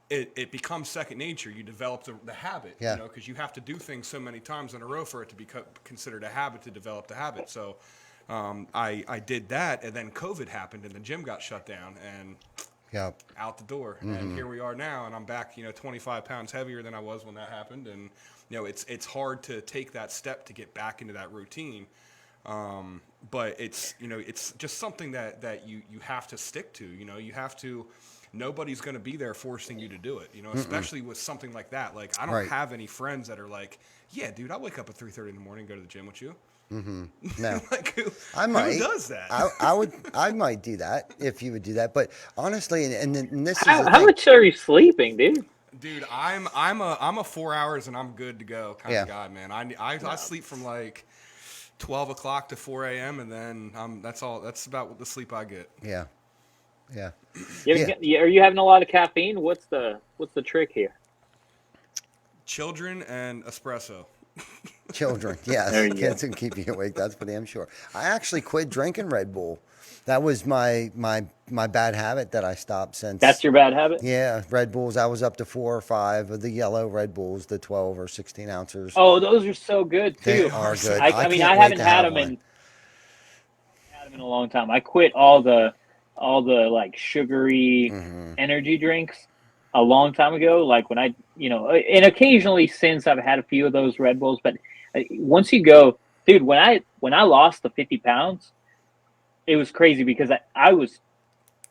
it becomes second nature. You develop the habit, Yeah. you know, because you have to do things so many times in a row for it to be considered a habit to develop the habit. So I did that, and then COVID happened, and the gym got shut down, and Yeah. out the door. And here we are now, and I'm back, you know, 25 pounds heavier than I was when that happened. And, you know, it's hard to take that step to get back into that routine. But it's, you know, it's just something that you have to stick to, you know, you have to, nobody's going to be there forcing you to do it, you know, especially with something like that. Like, I don't Right. have any friends that are like, yeah, dude, I wake up at 3:30 in the morning, go to the gym with you. No. Like, I might. who does that? I might do that if you would do that. But honestly, and this is How, the how thing. much are you sleeping, dude? Dude, I'm a 4 hours and I'm good to go kind Yeah. of guy, man. I sleep from like 12 o'clock to 4 a.m. and then that's all. That's about the sleep I get. Yeah. Yeah. Are you having a lot of caffeine? What's the trick here? Children and espresso. Children, yes. There you go. Kids can keep you awake. That's for damn sure. I actually quit drinking Red Bull. That was my bad habit that I stopped since. That's your bad habit? Yeah, Red Bulls. I was up to 4 or 5 of the yellow Red Bulls, the 12 or 16 ounces. Oh, those are so good They too. are good. I mean, can't I wait haven't to had have them one. in a long time. I quit all the like sugary Mm-hmm. energy drinks a long time ago. Like when I, you know, and occasionally since I've had a few of those Red Bulls, but once you go, dude, when I lost the 50 pounds, it was crazy because I was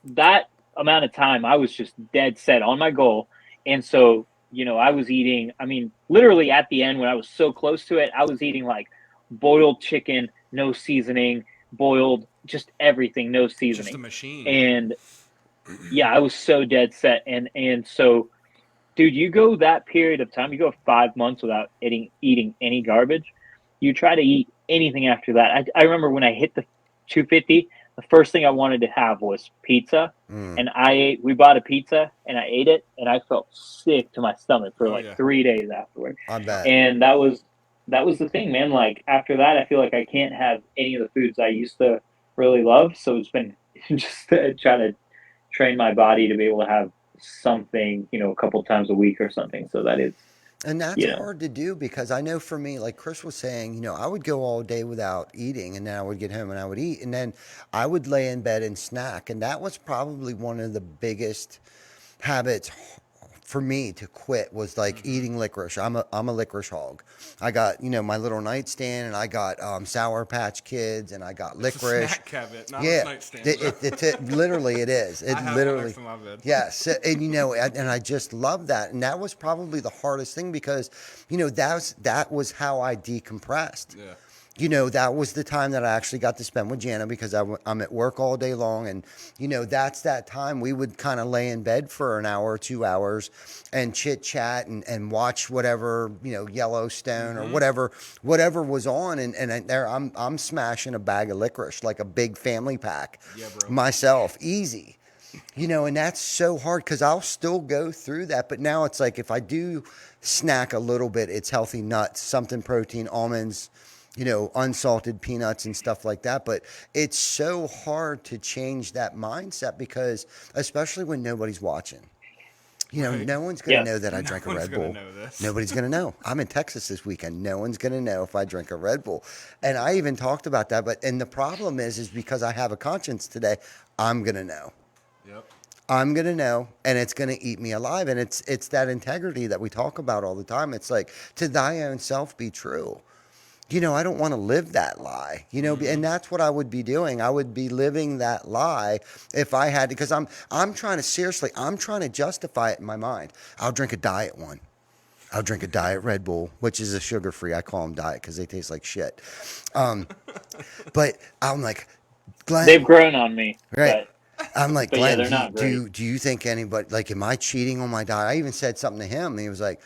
that amount of time I was just dead set on my goal. And so, you know, I was eating, I mean, literally at the end when I was so close to it, I was eating like boiled chicken, no seasoning, boiled just everything, no Just a seasoning. machine. And yeah, I was so dead set. And so, dude, you go that period of time, you go 5 months without eating any garbage. You try to eat anything after that. I remember when I hit the 250, the first thing I wanted to have was pizza. Mm. And we bought a pizza and I ate it and I felt sick to my stomach for Oh, like yeah. 3 days afterward. I bet. And that was the thing, man. Like after that, I feel like I can't have any of the foods I used to really love. So it's been just trying to train my body to be able to have something, you know, a couple times a week or something. So that is, And that's you know, hard to do because I know for me, like Chris was saying, you know, I would go all day without eating and then I would get home and I would eat and then I would lay in bed and snack. And that was probably one of the biggest habits for me to quit was like eating licorice. I'm a licorice hog. I got, you know, my little nightstand and I got Sour Patch Kids and I got It's a licorice. snack cabinet, not a Yeah, nightstand. literally it is. It I have literally. one next to my bed. Yes, and you know, and I just love that, and that was probably the hardest thing because, you know, that was how I decompressed. Yeah. You know, that was the time that I actually got to spend with Jana because I'm at work all day long, and you know, that's that time we would kind of lay in bed for an hour or 2 hours, and chit chat and watch whatever, you know, Yellowstone or whatever was on, and there I'm smashing a bag of licorice like a big family pack, Yeah, bro. myself, easy. You know, and that's so hard because I'll still go through that. But now it's like if I do snack a little bit, it's healthy nuts, something protein, almonds, you know, unsalted peanuts and stuff like that. But it's so hard to change that mindset because, especially when nobody's watching. You know, Right. no one's going to know Yes. that I No drink a one's Red gonna Bull. know this. Nobody's going to know. I'm in Texas this weekend. No one's going to know if I drink a Red Bull. And I even talked about that. And the problem is because I have a conscience today, I'm going to know. Yep. I'm going to know, and it's going to eat me alive. And it's that integrity that we talk about all the time. It's like, to thy own self be true. You know, I don't want to live that lie, you know, and that's what I would be doing. I would be living that lie if I had to, because I'm trying to seriously, I'm trying to justify it in my mind. I'll drink a diet one. I'll drink a diet Red Bull, which is a sugar free. I call them diet because they taste like shit. But I'm like, They've Glenn, grown on me, right? I'm like, but yeah, Glenn, they're not great. do you think anybody, like, am I cheating on my diet? I even said something to him, and he was like,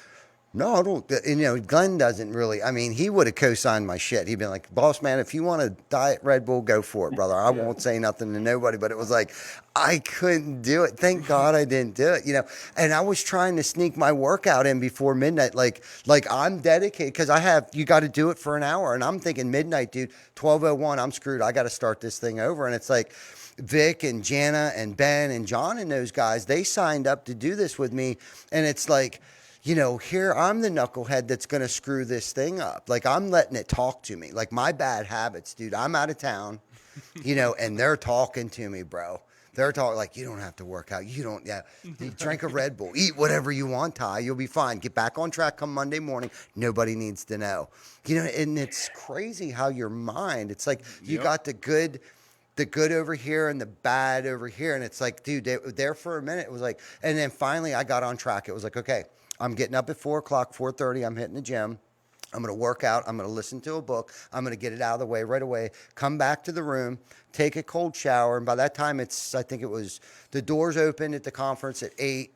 no, I don't. And, you know, Glenn doesn't really. I mean, he would have co-signed my shit. He'd been like, boss man, if you want a diet Red Bull, go for it, brother. I won't say nothing to nobody. But it was like, I couldn't do it. Thank God I didn't do it, you know. And I was trying to sneak my workout in before midnight. Like I'm dedicated because you got to do it for an hour. And I'm thinking midnight, dude, 12:01, I'm screwed. I got to start this thing over. And it's like, Vic and Jana and Ben and John and those guys, they signed up to do this with me. And it's like, you know, here I'm the knucklehead that's going to screw this thing up. Like, I'm letting it talk to me. Like, my bad habits, dude. I'm out of town, you know, and they're talking to me, bro. They're talking like, you don't have to work out. You don't, You drink a Red Bull. Eat whatever you want, Ty. You'll be fine. Get back on track come Monday morning. Nobody needs to know. You know, and it's crazy how your mind, it's like you got the good over here and the bad over here. And it's like, dude, there for a minute, it was like, and then finally I got on track. It was like, okay, I'm getting up at 4 o'clock, 4:30. I'm hitting the gym. I'm going to work out. I'm going to listen to a book. I'm going to get it out of the way right away. Come back to the room, take a cold shower. And by that time, I think it was the doors opened at the conference at 8.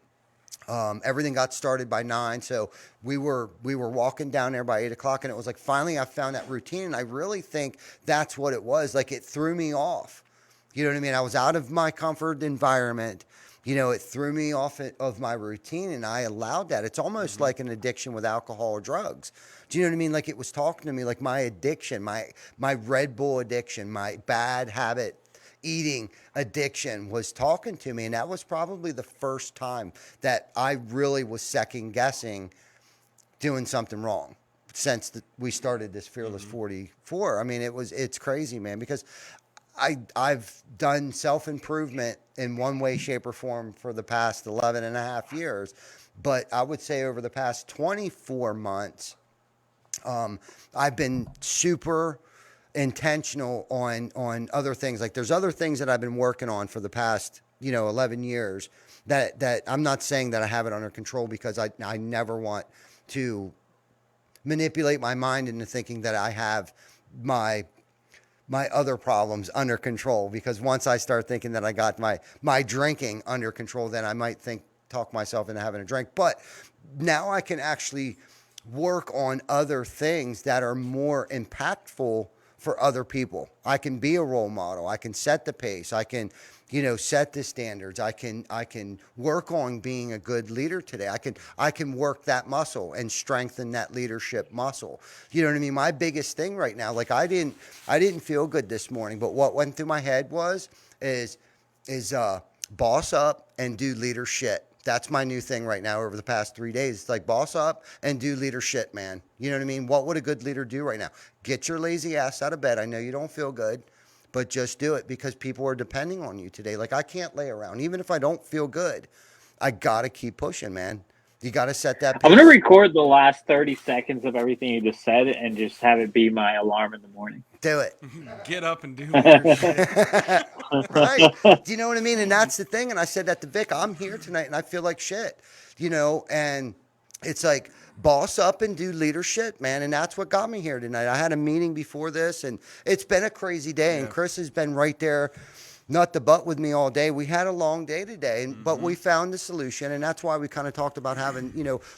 Everything got started by 9. So we were walking down there by 8 o'clock. And it was like, finally, I found that routine. And I really think that's what it was. Like, it threw me off. You know what I mean? I was out of my comfort environment. You know, it threw me off of my routine, and I allowed that. It's almost like an addiction with alcohol or drugs. Do you know what I mean? Like, it was talking to me, like my addiction, my Red Bull addiction, my bad habit eating addiction was talking to me. And that was probably the first time that I really was second guessing doing something wrong since we started this Fearless 44. I mean, it's crazy, man, because I've done self-improvement in one way, shape, or form for the past 11 and a half years. But I would say over the past 24 months, I've been super intentional on other things. Like, there's other things that I've been working on for the past, 11 years that I'm not saying that I have it under control, because I never want to manipulate my mind into thinking that I have my other problems under control, because once I start thinking that I got my drinking under control, then I might talk myself into having a drink. But now I can actually work on other things that are more impactful for other people. I can be a role model. I can set the pace. I can, set the standards. I can work on being a good leader today. I can work that muscle and strengthen that leadership muscle. You know what I mean? My biggest thing right now, like, I didn't feel good this morning, but what went through my head is boss up and do leader shit. That's my new thing right now over the past 3 days. It's like, boss up and do leadership, man. You know what I mean? What would a good leader do right now? Get your lazy ass out of bed. I know you don't feel good, but just do it, because people are depending on you today. Like, I can't lay around. Even if I don't feel good, I got to keep pushing, man. You got to set that I'm pace. gonna record the last 30 seconds of everything you just said and just have it be my alarm in the morning. Do it. Get up and do leadership. Right. Do you know what I mean? And that's the thing. And I said that to Vic, I'm here tonight and I feel like shit, and it's like, boss up and do leadership, man. And that's what got me here tonight. I had a meeting before this, and it's been a crazy day. And Chris has been right there, nut the butt with me all day. We had a long day today, but we found the solution. And that's why we kind of talked about having,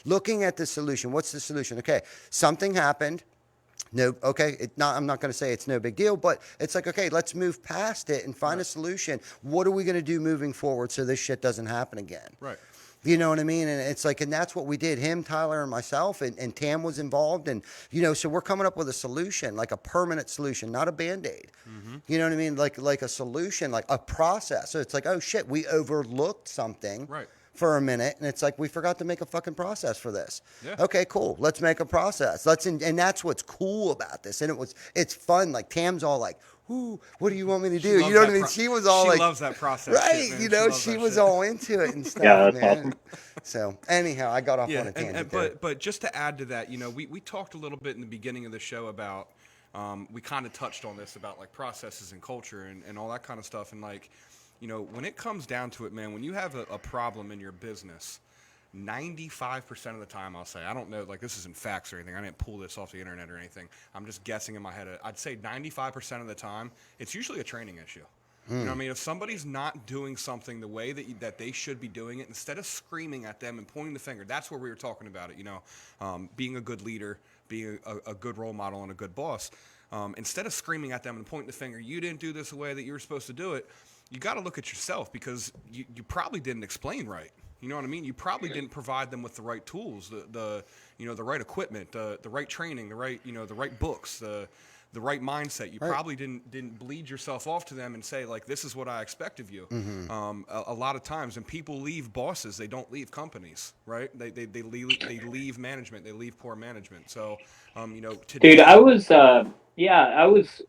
looking at the solution. What's the solution? Okay, something happened. No, okay, I'm not going to say it's no big deal, but it's like, okay, let's move past it and find a solution. What are we going to do moving forward so this shit doesn't happen again? Right. You know what I mean? And it's like, and that's what we did. Him, Tyler, and myself, and Tam was involved. And, so we're coming up with a solution, like a permanent solution, not a Band-Aid. You know what I mean? Like a solution, like a process. So it's like, oh shit, we overlooked something. Right. for a minute, and it's like we forgot to make a fucking process for this. Yeah. Okay, cool. Let's make a process. And that's what's cool about this. And it's fun. Like Tam's all like, "Ooh, what do you want me to do?" You know what I mean? She was all she like, loves that process. right? Shit, man. You know, loves she that was shit. all into it and stuff, Yeah, that's man. awesome. So anyhow, I got off Yeah, on a tangent there. but just to add to that, you know, we talked a little bit in the beginning of the show about we kind of touched on this about like processes and culture and all that kind of stuff, and like, you know, when it comes down to it, man, when you have a problem in your business, 95% of the time, I'll say, I don't know, like this isn't facts or anything. I didn't pull this off the internet or anything. I'm just guessing in my head. I'd say 95% of the time, it's usually a training issue. You know what I mean? If somebody's not doing something the way that they should be doing it, instead of screaming at them and pointing the finger, that's where we were talking about it, you know, being a good leader, being a good role model and a good boss. Instead of screaming at them and pointing the finger, you didn't do this the way that you were supposed to do it, you got to look at yourself because you probably didn't explain right. You know what I mean? You probably didn't provide them with the right tools, the you know, the right equipment, the right training, the right, you know, the right books, the right mindset. You probably didn't bleed yourself off to them and say like, this is what I expect of you. A lot of times, and people leave bosses, they don't leave companies, right? They leave management, they leave poor management. So, you know, today, Dude,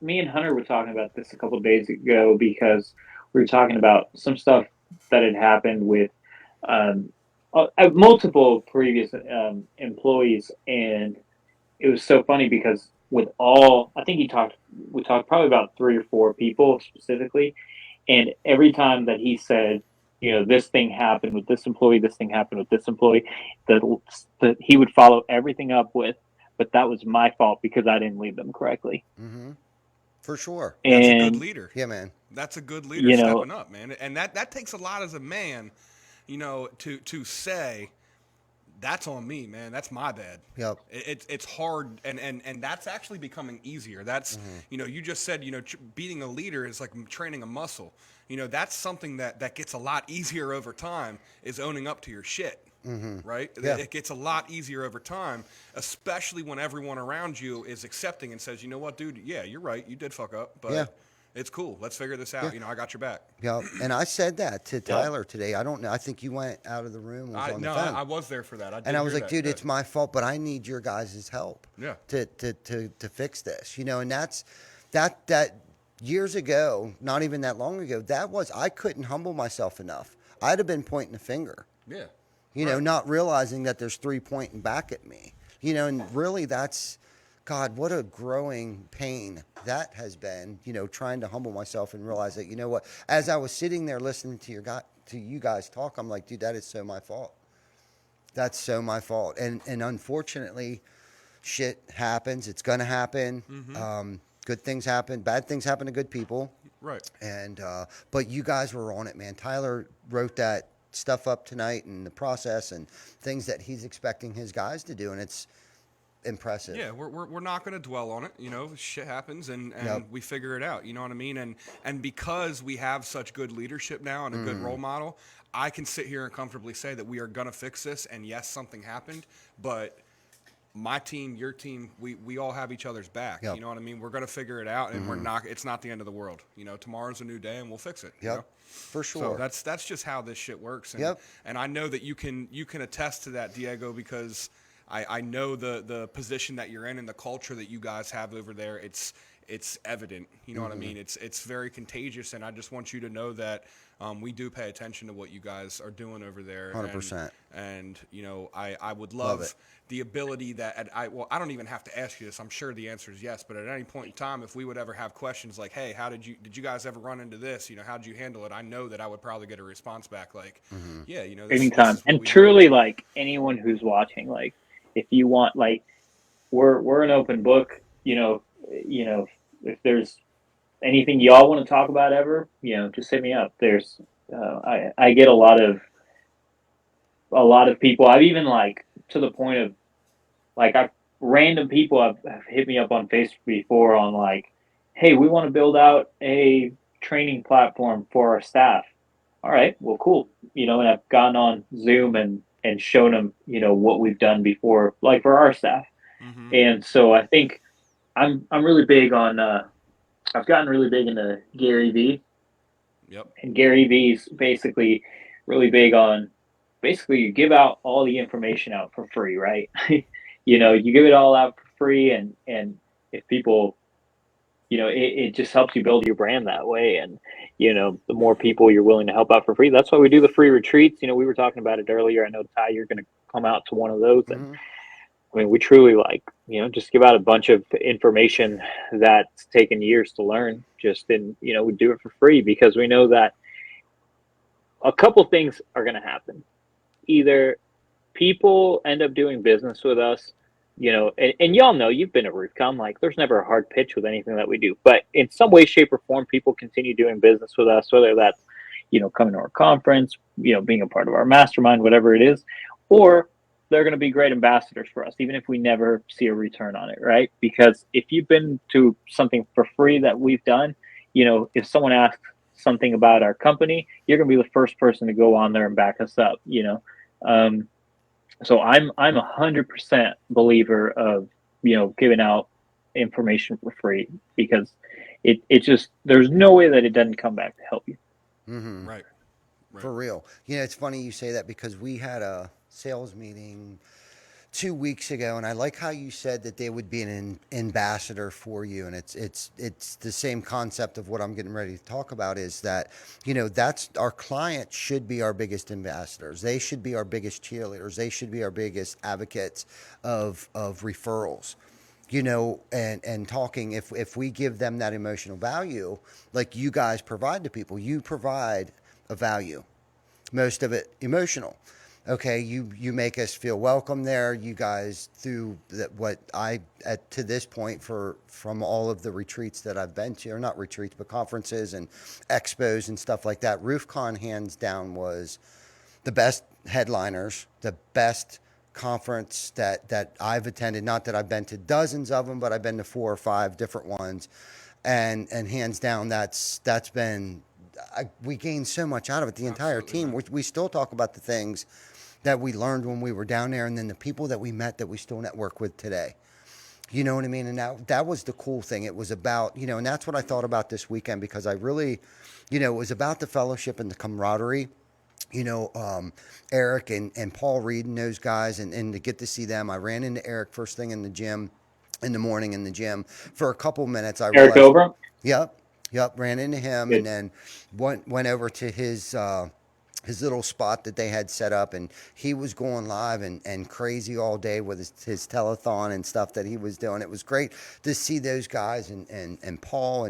me and Hunter were talking about this a couple of days ago because we were talking about some stuff that had happened with um, multiple previous employees, and it was so funny because I think we talked probably about three or four people specifically, and every time that he said, you know, this thing happened with this employee, this thing happened with this employee, that he would follow everything up with, but that was my fault because I didn't lead them correctly. For sure. that's a good And, leader. Yeah, man. That's a good leader you know, stepping up, man. And that takes a lot as a man, you know, to say that's on me, man. That's my bad. Yep. It's hard, and that's actually becoming easier. That's you know, you just said, you know, being a leader is like training a muscle. You know, that's something that gets a lot easier over time. Is owning up to your shit. Right? Yeah. It gets a lot easier over time, especially when everyone around you is accepting and says, you know what, dude, yeah, you're right, you did fuck up, but Yeah. it's cool. Let's figure this out. Yeah. You know, I got your back. Yeah, and I said that to Tyler today. I don't know. I think you went out of the room and was on the phone. I was there for that. And I was like, dude, that. it's my fault, but I need your guys' help. Yeah. To fix this, you know, and that years ago, not even that long ago, I couldn't humble myself enough. I'd have been pointing the finger. Yeah. You know, not realizing that there's three pointing back at me. You know, and really God, what a growing pain that has been, you know, trying to humble myself and realize that, you know what, as I was sitting there listening to you guys talk, I'm like, dude, that is so my fault. That's so my fault. And unfortunately, shit happens. It's going to happen. Good things happen. Bad things happen to good people. Right. And, but you guys were on it, man. Tyler wrote that stuff up tonight and the process and things that he's expecting his guys to do. And it's impressive. Yeah, we're not going to dwell on it. You know, shit happens, and Yep. we figure it out. You know what I mean? And because we have such good leadership now and a good role model, I can sit here and comfortably say that we are going to fix this. And yes, something happened, but my team, your team, we all have each other's back. Yep. You know what I mean? We're going to figure it out, and it's not the end of the world. You know, tomorrow's a new day, and we'll fix it. Yep. You know? For sure. So that's just how this shit works. And, Yep. and I know that you can attest to that, Diego, because I know the position that you're in and the culture that you guys have over there. It's evident. You know what I mean? It's very contagious, and I just want you to know that we do pay attention to what you guys are doing over there. 100%. And you know, I would Love love it. the ability that I don't even have to ask you this. I'm sure the answer is yes. But at any point in time, if we would ever have questions like, hey, did you guys ever run into this? You know, how did you handle it? I know that I would probably get a response back like, yeah, you know, this anytime. is what And we truly, do. like anyone who's watching, like if you want, like we're an open book. You know, if there's anything y'all want to talk about ever, you know, just hit me up. I get a lot of people. I've even like to the point of like random people have hit me up on Facebook before on like, hey, we want to build out a training platform for our staff. All right, well, cool. You know, and I've gone on Zoom and shown them, you know, what we've done before, like for our staff. Mm-hmm. And so I think I'm really big on. I've gotten really big into Gary Vee, Yep. and Gary Vee's basically really big on basically you give out all the information out for free, right? You give it all out for free, and if people, it just helps you build your brand that way. And the more people you're willing to help out for free, that's why we do the free retreats. We were talking about it earlier. I know, Ty, you're going to come out to one of those. And Hmm. I mean, we truly just give out a bunch of information that's taken years to learn. We do it for free because we know that a couple things are going to happen. Either people end up doing business with us, and y'all know, you've been at RoofCon, like there's never a hard pitch with anything that we do, but in some way, shape, or form, people continue doing business with us, whether that's, coming to our conference, being a part of our mastermind, whatever it is, or they're going to be great ambassadors for us, even if we never see a return on it, right? Because if you've been to something for free that we've done, if someone asks something about our company, you're going to be the first person to go on there and back us up. Um, so I'm 100% believer of giving out information for free because it just, there's no way that it doesn't come back to help you. Hmm. Right. Right. For real. It's funny you say that because we had a sales meeting 2 weeks ago, and I like how you said that they would be an ambassador for you, and it's the same concept of what I'm getting ready to talk about. Is that that's our client should be our biggest ambassadors. They should be our biggest cheerleaders. They should be our biggest advocates of referrals. And talking, if we give them that emotional value, like you guys provide to people, you provide a value, most of it emotional. Okay, you make us feel welcome there. You guys, through that, what I at to this point, from all of the retreats that I've been to, or not retreats but conferences and expos and stuff like that, RoofCon hands down was the best headliners, the best conference that I've attended. Not that I've been to dozens of them, but I've been to 4 or 5 different ones, and hands down, that's been. We gained so much out of it. The entire Absolutely, team. man. We still talk about the things that we learned when we were down there, and then the people that we met that we still network with today. You know what I mean? And that was the cool thing. It was about, and that's what I thought about this weekend, because I really, it was about the fellowship and the camaraderie. Eric and Paul Reed and those guys, and to get to see them. I ran into Eric first thing in the gym, in the morning in the gym for a couple minutes. I Eric realized, Over, yep, yep, ran into him, and good. then went over to his little spot that they had set up, and he was going live and crazy all day with his telethon and stuff that he was doing. It was great to see those guys, and Paul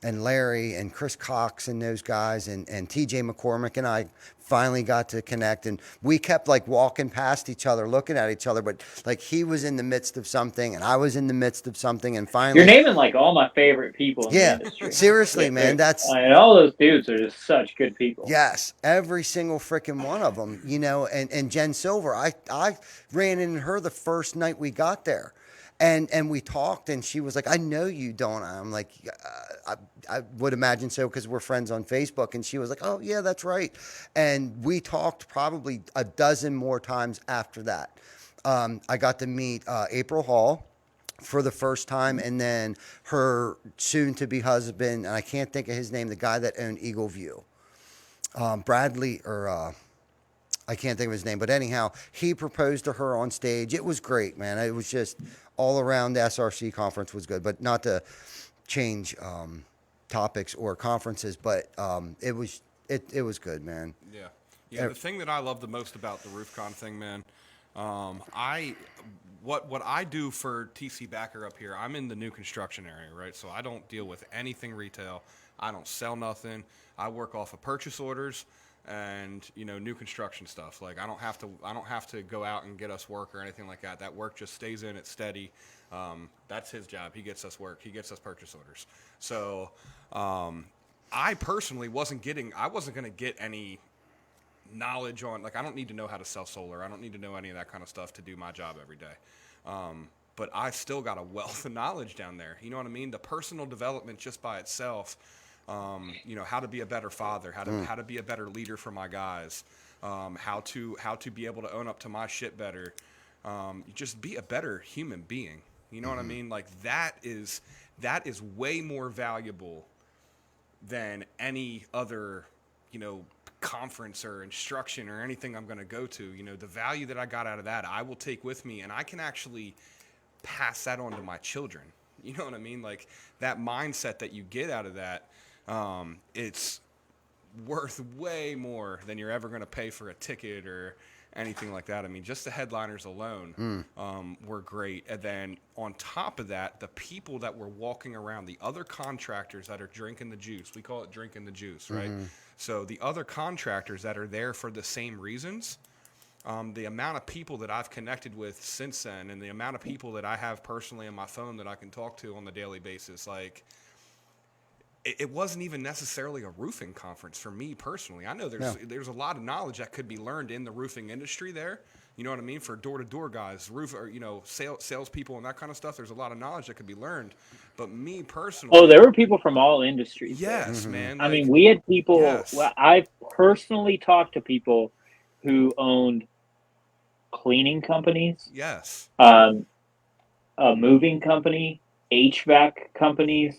and Larry and Chris Cox and those guys, and TJ McCormick and I finally got to connect, and we kept like walking past each other, looking at each other, but like he was in the midst of something and I was in the midst of something, and You're finally, naming like all my favorite people in the yeah, industry. seriously, man, I that's mean, all those dudes are just such good people. yes, every single freaking one of them, and Jen Silver, I ran into her the first night we got there. And we talked, and she was like, "I know you, don't I?" I'm like, I would imagine so, because we're friends on Facebook. And she was like, "Oh yeah, that's right." And we talked probably a dozen more times after that. I got to meet April Hall for the first time, and then her soon-to-be husband, and I can't think of his name, the guy that owned Eagle View, Bradley, or I can't think of his name, but anyhow, he proposed to her on stage. It was great, man. It was just all around. The SRC conference was good, but not to change topics or conferences, but it was good, man. Yeah. Yeah. The thing that I love the most about the RoofCon thing, man, I what I do for TC Backer up here, I'm in the new construction area, right? So I don't deal with anything retail. I don't sell nothing. I work off of purchase orders and new construction stuff. Like I don't have to go out and get us work or anything like that. That work just stays in. It's steady. That's his job. He gets us work. He gets us purchase orders. So I personally wasn't going to get any knowledge on, like, I don't need to know how to sell solar. I don't need to know any of that kind of stuff to do my job every day. But I still got a wealth of knowledge down there. You know what I mean? The personal development just by itself, how to be a better father, how to be a better leader for my guys, how to be able to own up to my shit better, just be a better human being. You know what I mean? Like that is way more valuable than any other, conference or instruction or anything I'm going to go to, you know, the value that I got out of that, I will take with me, and I can actually pass that on to my children. You know what I mean? Like that mindset that you get out of that, it's worth way more than you're ever going to pay for a ticket or anything like that. I mean, just the headliners alone were great. And then on top of that, the people that were walking around, the other contractors that are drinking the juice, we call it drinking the juice, right? So the other contractors that are there for the same reasons, the amount of people that I've connected with since then and the amount of people that I have personally on my phone that I can talk to on the daily basis, like, it wasn't even necessarily a roofing conference for me personally. I know there's a lot of knowledge that could be learned in the roofing industry there. You know what I mean? For door-to-door guys, or you know, salespeople and that kind of stuff. There's a lot of knowledge that could be learned. But me personally, Oh, there were people from all industries there. yes, man. I Like, mean, we had people. yes. Well, I've personally talked to people who owned cleaning companies, Yes. a moving company, HVAC companies,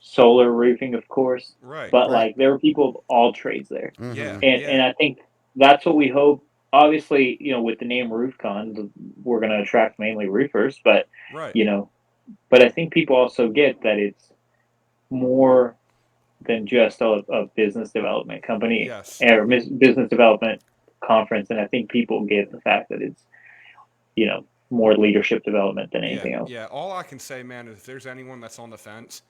solar roofing, of course. Right. But Right. like, there were people of all trades there, Yeah. and I think that's what we hope. Obviously, you know, with the name RoofCon, we're going to attract mainly roofers, but Right. you know, but I think people also get that it's more than just a business development company Yes. or business development conference, and I think people get the fact that it's, you know, more leadership development than anything Yeah. else. Yeah. All I can say, man, is if there's anyone that's on the fence,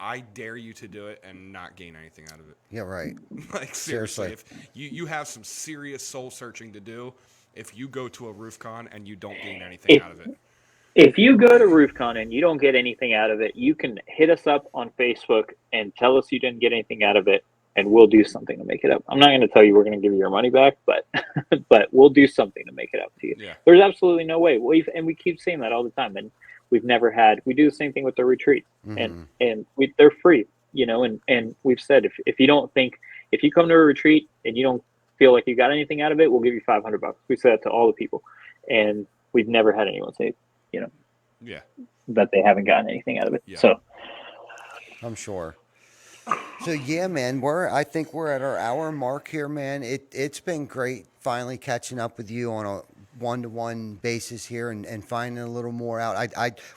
I dare you to do it and not gain anything out of it. Yeah, right. Like Seriously. seriously, if you have some serious soul searching to do if you go to a RoofCon and you don't gain anything If out of it. if you go to RoofCon and you don't get anything out of it, you can hit us up on Facebook and tell us you didn't get anything out of it, and we'll do something to make it up. I'm not going to tell you we're going to give you your money back, but but we'll do something to make it up to you. Yeah. There's absolutely no way. We keep saying that all the time, and we've never had. We do the same thing with the retreat, and they're free, you know. And we've said if you don't think, if you come to a retreat and you don't feel like you got anything out of it, we'll give you $500. We say that to all the people, and we've never had anyone say, you know, Yeah. that they haven't gotten anything out of it. Yeah. So I'm sure. So yeah, man, I think we're at our hour mark here, man. It's been great finally catching up with you on a one-to-one basis here and finding a little more out.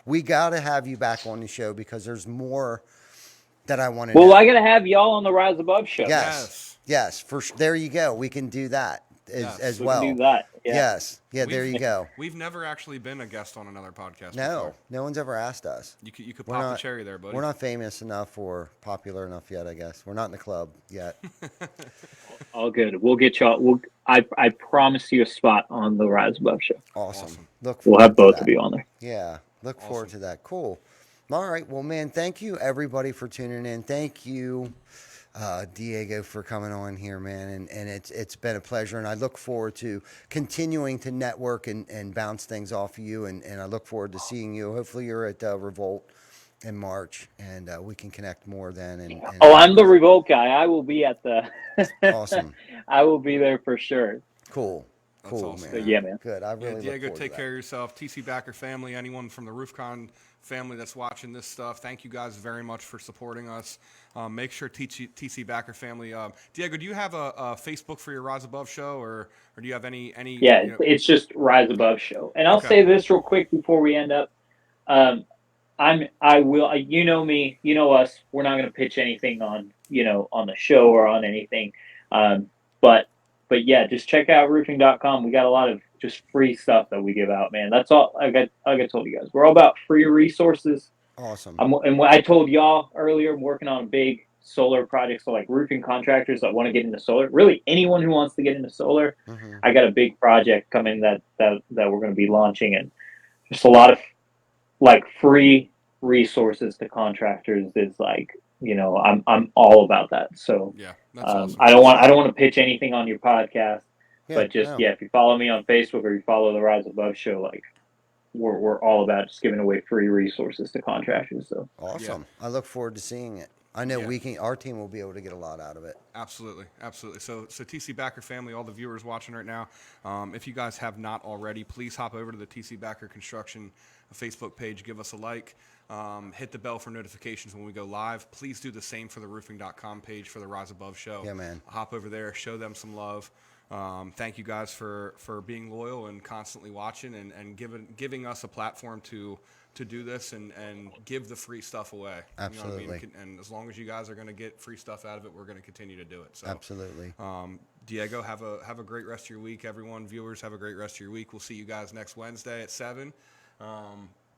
We gotta have you back on the show because there's more that I want to know. well, I got to have y'all on the Rise Above show. Yes. There you go. We can do that Yes. as We well. can do that. Yeah. Yes. Yeah, there you go. We've never actually been a guest on another podcast No, before. no one's ever asked us. You could We're pop not- the cherry there, buddy. We're not famous enough or popular enough yet, I guess. We're not in the club yet. All good. We'll get y'all. I promise you a spot on the Rise Above show. Awesome. Look We'll forward have to both that. of you on there. Yeah, look forward Awesome. to that. Cool. All right. Well, man, thank you everybody for tuning in. Thank you, Diego, for coming on here, man. And it's been a pleasure. And I look forward to continuing to network and bounce things off of you. And I look forward to seeing you. Hopefully, you're at Revolt in March, and we can connect more then. And Oh, I'm the Revolt guy. I will be at the. Awesome. I will be there for sure. Cool. That's Cool, awesome. man. So, yeah, man. Good. I really Yeah, look Diego, forward take to care that. of yourself. TC Backer family, anyone from the RoofCon family that's watching this stuff, thank you guys very much for supporting us. Make sure TC Backer family. Diego, do you have a Facebook for your Rise Above show, or do you have any? Yeah, You know, it's just Rise Above show. And I'll Okay. say this real quick before we end up. I will. You know me. You know us. We're not going to pitch anything on on the show or on anything. But yeah, just check out roofing.com. We got a lot of just free stuff that we give out, man. That's all. Like I told you guys, we're all about free resources. Awesome. And what I told y'all earlier, I'm working on a big solar project. So like roofing contractors that want to get into solar, really anyone who wants to get into solar, I got a big project coming that we're going to be launching, and just a lot of like free resources to contractors is like, I'm all about that. So yeah, that's awesome. I don't want to pitch anything on your podcast, Yeah, but just no. if you follow me on Facebook or you follow the Rise Above show, like we're all about just giving away free resources to contractors. So Awesome. I look forward to seeing it. I know Yeah. our team will be able to get a lot out of it. Absolutely, absolutely. So TC Backer family, all the viewers watching right now, if you guys have not already, please hop over to the TC Backer Construction Facebook page, give us a like, hit the bell for notifications when we go live. Please do the same for the roofing.com page for the Rise Above show. Yeah, man. Hop over there, show them some love. Thank you guys for being loyal and constantly watching and giving us a platform to do this and give the free stuff away. Absolutely. You know what I mean? And as long as you guys are going to get free stuff out of it, we're going to continue to do it. So Absolutely. Diego, have a great rest of your week. Everyone, viewers, have a great rest of your week. We'll see you guys next Wednesday at 7.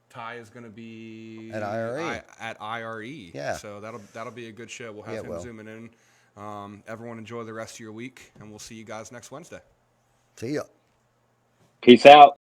Ty is going to be At IRE. At IRE. Yeah. So that'll be a good show. We'll have him zooming in. Everyone, enjoy the rest of your week, and we'll see you guys next Wednesday. See ya. Peace out.